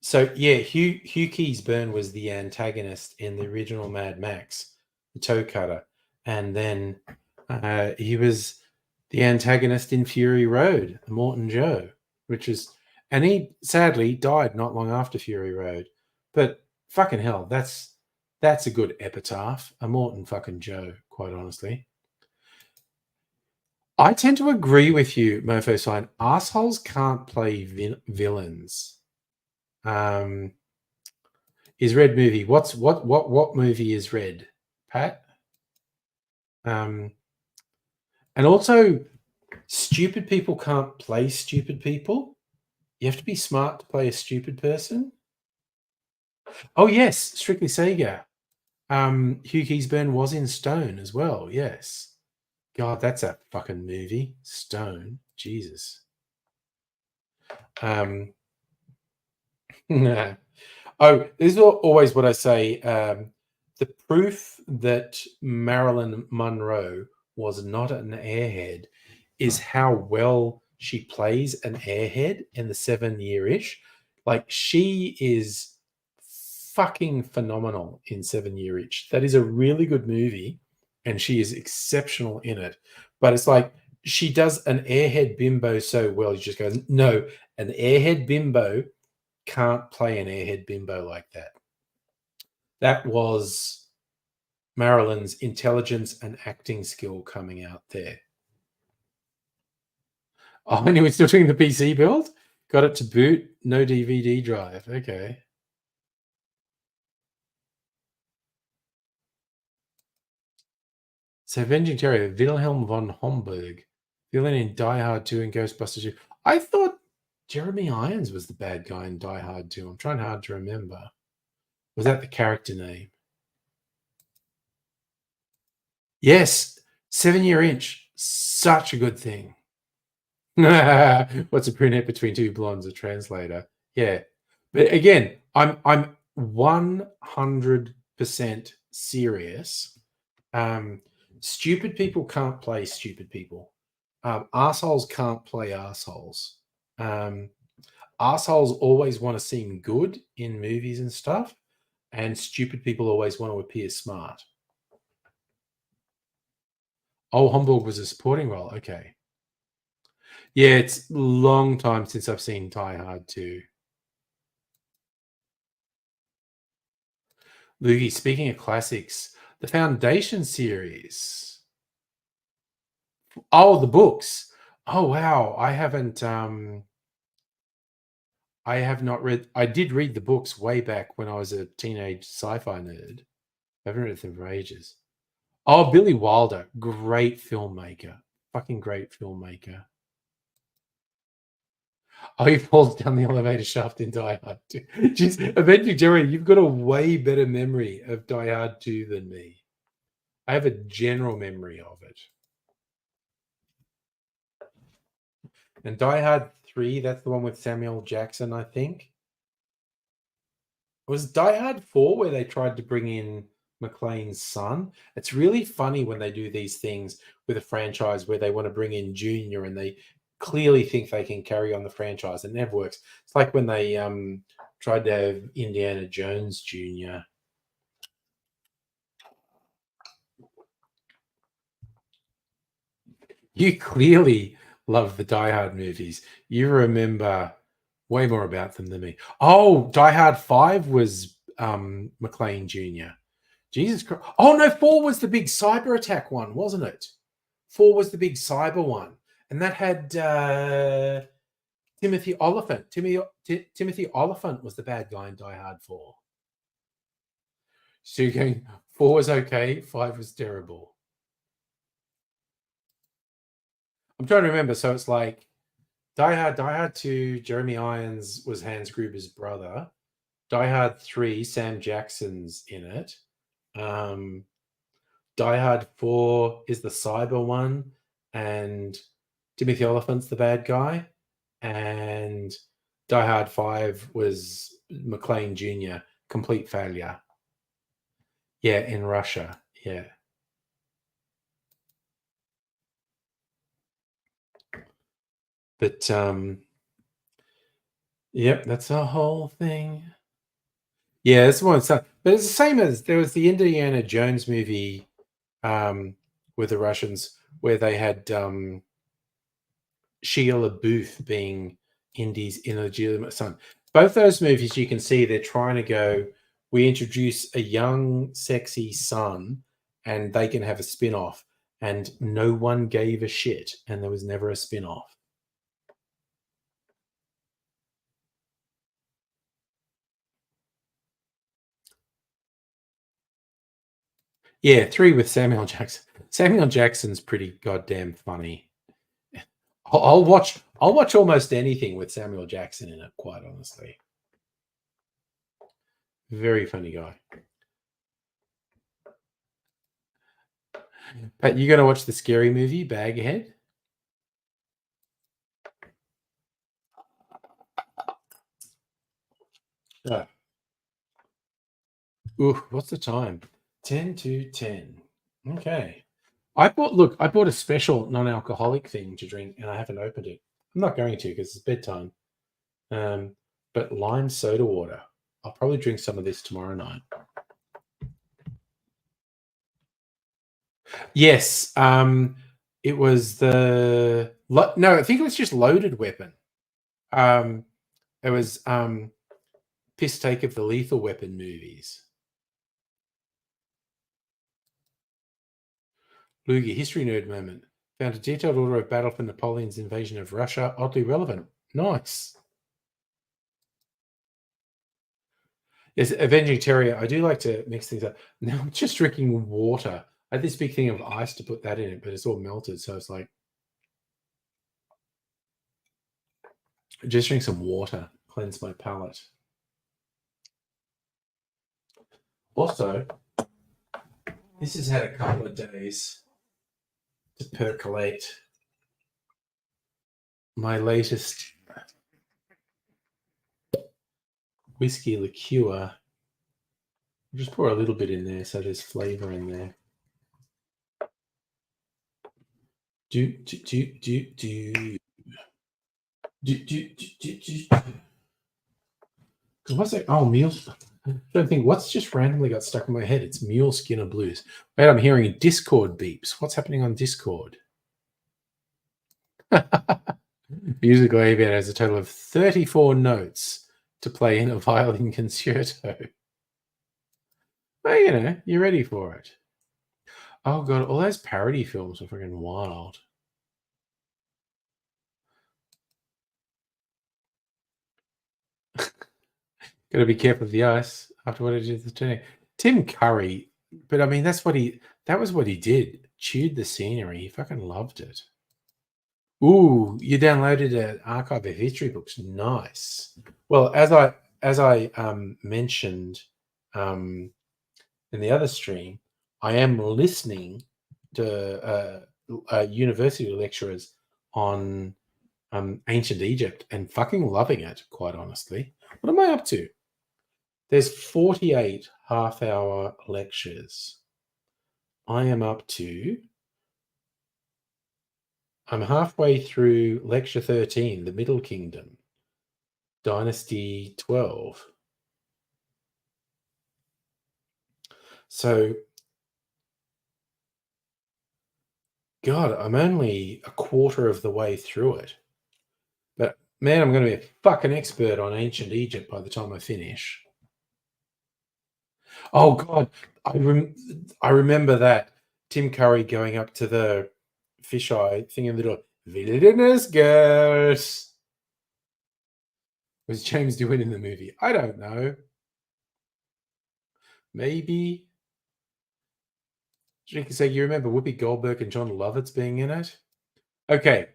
[SPEAKER 1] So yeah, Hugh Keys-Byrne was the antagonist in the original Mad Max, the toe cutter, and then he was the antagonist in Fury Road, Immortan Joe, and he sadly died not long after Fury Road. But fucking hell, that's a good epitaph, Immortan fucking Joe. Quite honestly, I tend to agree with you, Mofo Sign. Assholes can't play villains. Is Red movie? What movie is Red, Pat? And also, stupid people can't play stupid people. You have to be smart to play a stupid person. Oh yes, Strictly Sega. Hugh Keys-Byrne was in Stone as well. Yes. God, that's a fucking movie. Stone. Jesus. Nah. Oh, this is always what I say. The proof that Marilyn Monroe was not an airhead is how well she plays an airhead in the 7 Year Itch. Like, she is fucking phenomenal in 7 Year Itch. That is a really good movie, and she is exceptional in it. But it's like she does an airhead bimbo so well. You just go, no, an airhead bimbo can't play an airhead bimbo like that. That was Marilyn's intelligence and acting skill coming out there. Oh, and he was still doing the PC build? Got it to boot, no DVD drive. Okay. So Avenging Terror, Wilhelm von Homburg, villain in Die Hard 2 and Ghostbusters 2. I thought Jeremy Irons was the bad guy in Die Hard 2. I'm trying hard to remember. Was that the character name? Yes, 7 Year Itch. Such a good thing. What's a brunette between two blondes? A translator. Yeah. But again, I'm 100% serious. Stupid people can't play stupid people. Assholes can't play assholes. Assholes always want to seem good in movies and stuff, and stupid people always want to appear smart. Oh, Homburg was a supporting role. Okay. Yeah, it's a long time since I've seen Die Hard 2. Loogie, speaking of classics, the Foundation series. Oh, the books. Oh wow, I haven't I have not read. I did read the books way back when I was a teenage sci-fi nerd. I haven't read them for ages. Oh, Billy Wilder, great filmmaker. Fucking great filmmaker. Oh, he falls down the elevator shaft in Die Hard 2. Jeez, Avenging Jerry, you've got a way better memory of Die Hard 2 than me. I have a general memory of it. And Die Hard 3, that's the one with Samuel Jackson, I think. Was Die Hard 4 where they tried to bring in McClane's son? It's really funny when they do these things with a franchise where they want to bring in Junior and they clearly think they can carry on the franchise. It never works. It's like when they tried to have Indiana Jones Jr. You clearly love the Die Hard movies. You remember way more about them than me. Oh, Die Hard 5 was McClane Jr. Jesus Christ. Oh, no, 4 was the big cyber attack one, wasn't it? 4 was the big cyber one. And that had Timothy Oliphant. Timothy Oliphant was the bad guy in Die Hard 4. So you're going, 4 was okay, 5 was terrible. I'm trying to remember. So it's like Die Hard 2, Jeremy Irons was Hans Gruber's brother. Die Hard 3, Sam Jackson's in it. Die Hard 4 is the cyber one, and Timothy Oliphant's the bad guy. And Die Hard 5 was McClane Jr., complete failure. Yeah, in Russia. Yeah. But yep, that's a whole thing. Yeah, it's one. But it's the same as there was the Indiana Jones movie with the Russians where they had Sheila Booth being Indy's illegitimate son. Both those movies, you can see they're trying to go, we introduce a young, sexy son and they can have a spin-off. And no one gave a shit, and there was never a spin-off. Yeah, 3 with Samuel Jackson. Samuel Jackson's pretty goddamn funny. I'll watch almost anything with Samuel Jackson in it, quite honestly. Very funny guy. Pat, you gonna watch the scary movie Baghead? Ooh, what's the time? 10 to 10. Okay. I bought a special non-alcoholic thing to drink and I haven't opened it. I'm not going to because it's bedtime. But lime soda water. I'll probably drink some of this tomorrow night. Yes. It was I think it was just Loaded Weapon. It was piss take of the Lethal Weapon movies. Lugia, history nerd moment. Found a detailed order of battle for Napoleon's invasion of Russia. Oddly relevant. Nice. Yes, Avenging Terrier. I do like to mix things up. Now I'm just drinking water. I had this big thing of ice to put that in it, but it's all melted. So it's like, just drink some water, cleanse my palate. Also, this has had a couple of days to percolate. My latest whiskey liqueur. Just pour a little bit in there so there's flavor in there. What's that? Oh, Mule. I don't think what's just randomly got stuck in my head. It's Mule Skinner Blues. Wait, I'm hearing Discord beeps. What's happening on Discord? Musical Aviator has a total of 34 notes to play in a violin concerto. Well, you're ready for it. Oh god, all those parody films are freaking wild. Got to be careful of the ice after what I did today. Tim Curry, but I mean that was what he did. Chewed the scenery. He fucking loved it. Ooh, you downloaded an archive of history books. Nice. Well, as I mentioned in the other stream, I am listening to university lecturers on ancient Egypt and fucking loving it, quite honestly. What am I up to? There's 48 half-hour lectures. I'm halfway through lecture 13, The Middle Kingdom, Dynasty 12. So, God, I'm only a quarter of the way through it. But man, I'm going to be a fucking expert on ancient Egypt by the time I finish. Oh God, I remember that Tim Curry going up to the fisheye thing in the door. Wilderness Girls. Was James Doohan in the movie? I don't know. Maybe. You remember Whoopi Goldberg and John Lovitz being in it? Okay,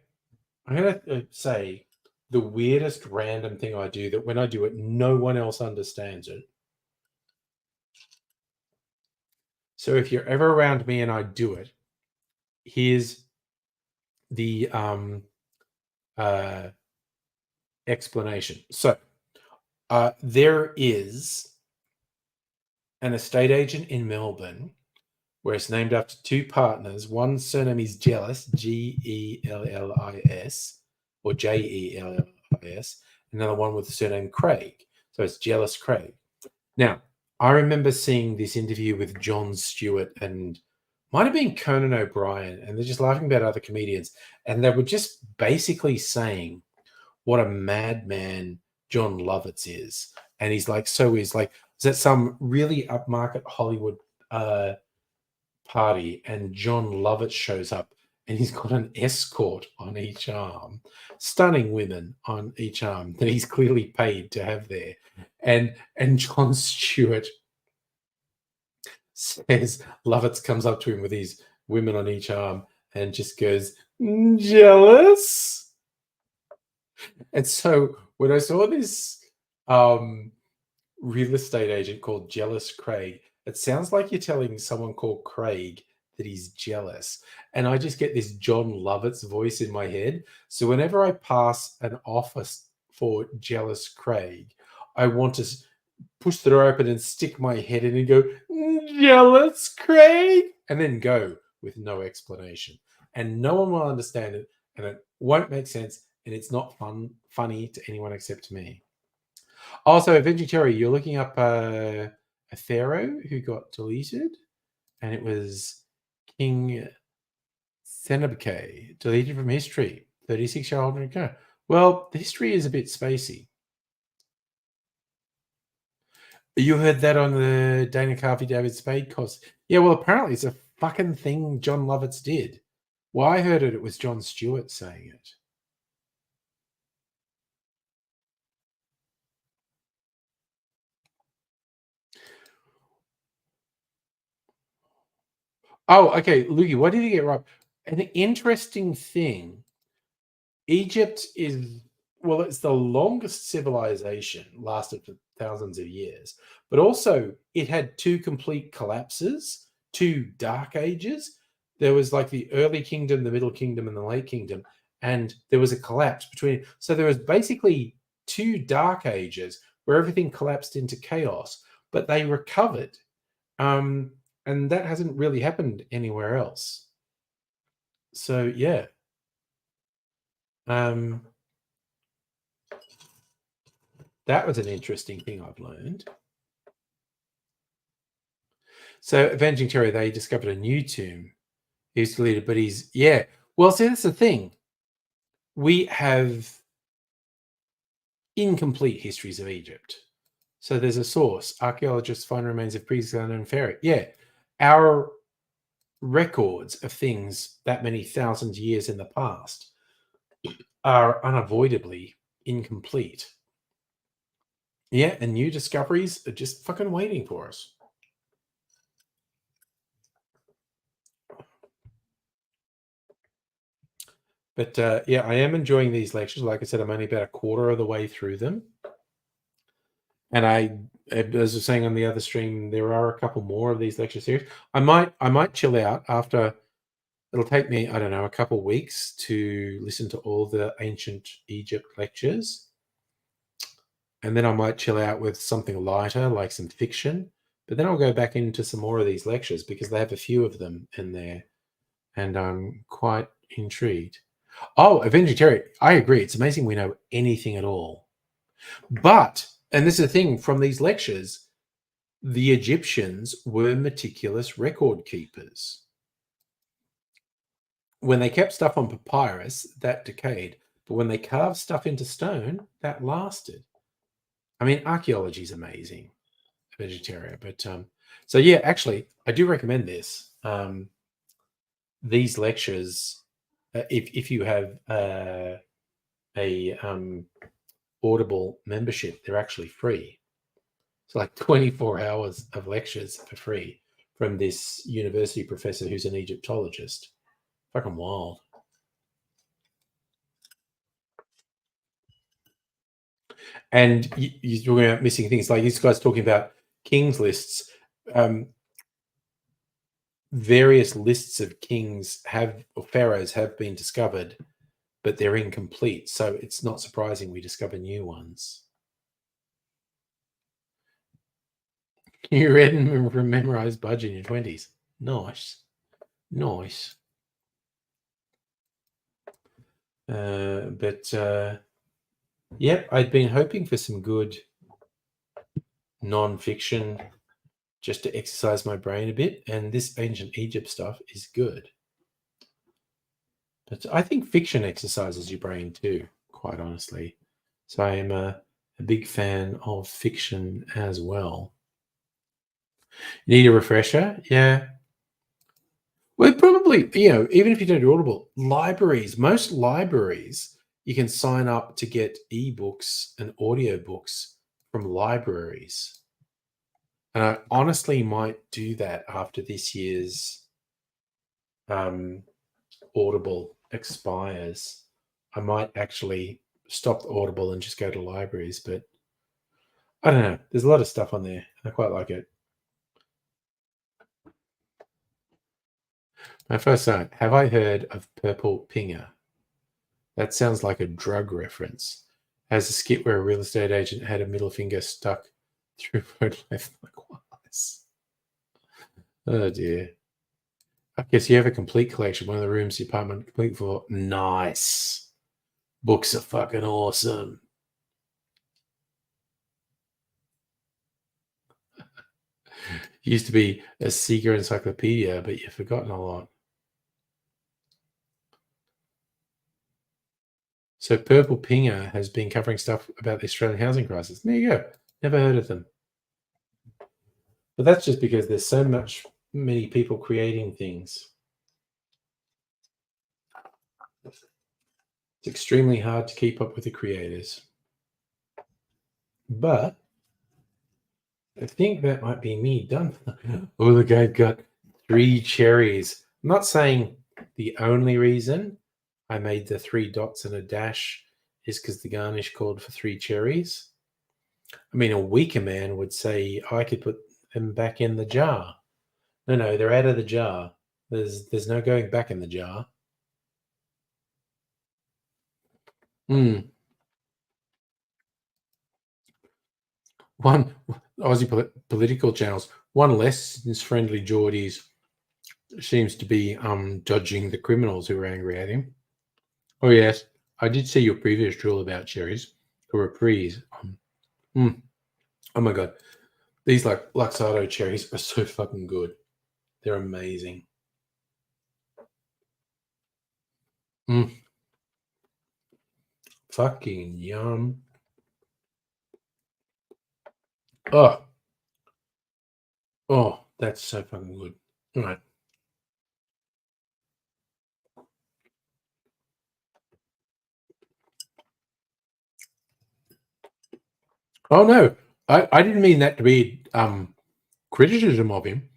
[SPEAKER 1] I'm gonna say the weirdest random thing I do that when I do it, no one else understands it. So if you're ever around me and I do it, here's the explanation. So there is an estate agent in Melbourne where it's named after two partners. One surname is Gellis, Gellis, or Jellis. Another one with the surname Craig. So it's Gellis Craig. Now, I remember seeing this interview with Jon Stewart and might have been Conan O'Brien, and they're just laughing about other comedians. And they were just basically saying what a madman Jon Lovitz is. And he's like, is that some really upmarket Hollywood party, and Jon Lovitz shows up and he's got an escort on each arm, stunning women on each arm that he's clearly paid to have there. And Jon Stewart says Lovitz comes up to him with these women on each arm and just goes, jealous? And so when I saw this real estate agent called Gellis Craig, it sounds like you're telling someone called Craig that he's jealous. And I just get this Jon Lovitz voice in my head. So whenever I pass an office for Gellis Craig, I want to push the door open and stick my head in and go, jealous Craig, and then go with no explanation. And no one will understand it, and it won't make sense, and it's not funny to anyone except me. Also, Avenging Terry, you're looking up a pharaoh who got deleted, and it was King Sennacherib, deleted from history 36-year-old ago. Well, the history is a bit spacey. You heard that on the Dana Carvey David Spade course. Yeah, well, apparently it's a fucking thing Jon Lovitz did. Well, I heard it was Jon Stewart saying it. Oh, okay, Lukey, what did he get right? An interesting thing. Egypt is, well, it's the longest civilization, lasted for thousands of years, but also it had two complete collapses, two dark ages. There was like the early kingdom, the middle kingdom, and the late kingdom, and there was a collapse between. So there was basically two dark ages where everything collapsed into chaos, but they recovered. And that hasn't really happened anywhere else. So yeah. That was an interesting thing I've learned. So Avenging Terry, they discovered a new tomb. He's deleted, but well, see, that's the thing. We have incomplete histories of Egypt. So there's a source. Archaeologists find remains of pre-existing unknown pharaoh. Yeah. Our records of things that many thousands of years in the past are unavoidably incomplete. Yeah, and new discoveries are just fucking waiting for us. But yeah, I am enjoying these lectures. Like I said, I'm only about a quarter of the way through them. And as I was saying on the other stream, there are a couple more of these lecture series. I might chill out after. It'll take me, I don't know, a couple of weeks to listen to all the ancient Egypt lectures. And then I might chill out with something lighter, like some fiction. But then I'll go back into some more of these lectures because they have a few of them in there. And I'm quite intrigued. Oh, Avenging Terry. I agree. It's amazing we know anything at all. But, and this is the thing from these lectures, the Egyptians were meticulous record keepers. When they kept stuff on papyrus, that decayed. But when they carved stuff into stone, that lasted. I mean, archaeology is amazing, Vegetarian. But so yeah, actually, I do recommend this. These lectures, if you have a Audible membership, they're actually free. It's like 24 hours of lectures for free from this university professor who's an Egyptologist. Fucking wild. And you're talking about missing things, like these guys talking about kings lists. Various lists of kings or pharaohs have been discovered, but they're incomplete. So it's not surprising we discover new ones. You read and memorized Budge in your 20s. Nice. Nice. Yep, I'd been hoping for some good non-fiction just to exercise my brain a bit, and this ancient Egypt stuff is good. But I think fiction exercises your brain too, quite honestly. So I am a big fan of fiction as well. You need a refresher? Yeah. Well, probably, even if you don't do Audible, most libraries, you can sign up to get ebooks and audiobooks from libraries. And I honestly might do that after this year's Audible expires. I might actually stop the Audible and just go to libraries, but I don't know. There's a lot of stuff on there. I quite like it. My first sign, have I heard of Purple Pinger? That sounds like a drug reference. As a skit where a real estate agent had a middle finger stuck through both left likewise. Oh dear. I guess you have a complete collection. One of the rooms, the apartment, complete for nice. Books are fucking awesome. Used to be a Seeker encyclopedia, but you've forgotten a lot. So Purple Pinger has been covering stuff about the Australian housing crisis. There you go. Never heard of them. But that's just because there's so many people creating things. It's extremely hard to keep up with the creators. But I think that might be me done. Oh, the guy got 3 cherries. I'm not saying the only reason I made the 3 dots and a dash is because the garnish called for 3 cherries. I mean, a weaker man would say I could put them back in the jar. No, they're out of the jar. There's no going back in the jar. One Aussie political channels. One less-friendly Geordies seems to be judging the criminals who were angry at him. Oh yes, I did see your previous drill about cherries. A reprise. Oh my god, these like Luxardo cherries are so fucking good. They're amazing. Fucking yum. Oh, that's so fucking good. All right. Oh no, I didn't mean that to be criticism of him.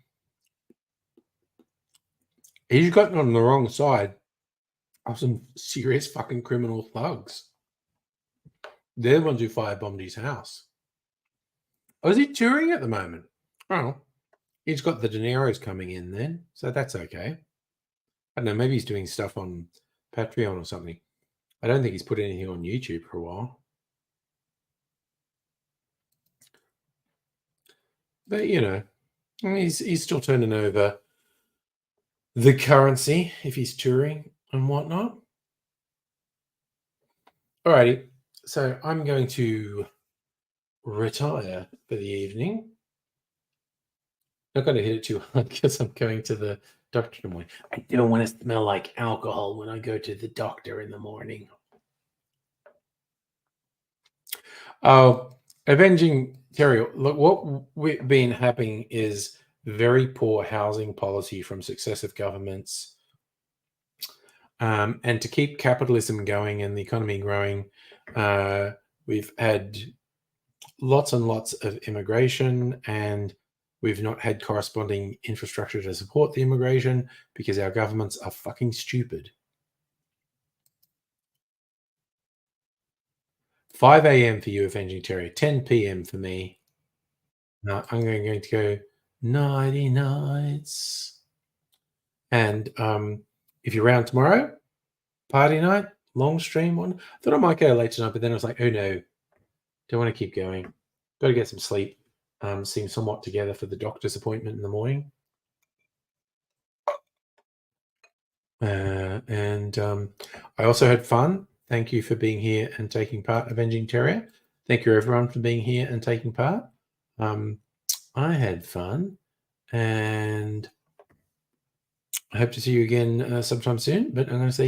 [SPEAKER 1] He's gotten on the wrong side of some serious fucking criminal thugs. They're the ones who firebombed his house. Oh, is he touring at the moment? Oh, he's got the De Niro's coming in then, so that's okay. I don't know, maybe he's doing stuff on Patreon or something. I don't think he's put anything on YouTube for a while. But he's still turning over the currency if he's touring and whatnot. Alrighty, so I'm going to retire for the evening. Not going to hit it too hard because I'm going to the doctor in the morning. I don't want to smell like alcohol when I go to the doctor in the morning. Oh, avenging Terry. Look, what we've been happening is very poor housing policy from successive governments. And to keep capitalism going and the economy growing, we've had lots and lots of immigration, and we've not had corresponding infrastructure to support the immigration because our governments are fucking stupid. 5 a.m. for you, Avenging Terry. 10 p.m. for me. I'm going to go nighty nights. And if you're around tomorrow, party night, long stream one. I thought I might go late tonight, but then I was like, oh no, don't want to keep going. Got to get some sleep. Seem somewhat together for the doctor's appointment in the morning. And I also had fun. Thank you for being here and taking part, Avenging Terrier. Thank you, everyone, for being here and taking part. I had fun, and I hope to see you again sometime soon. But I'm going to say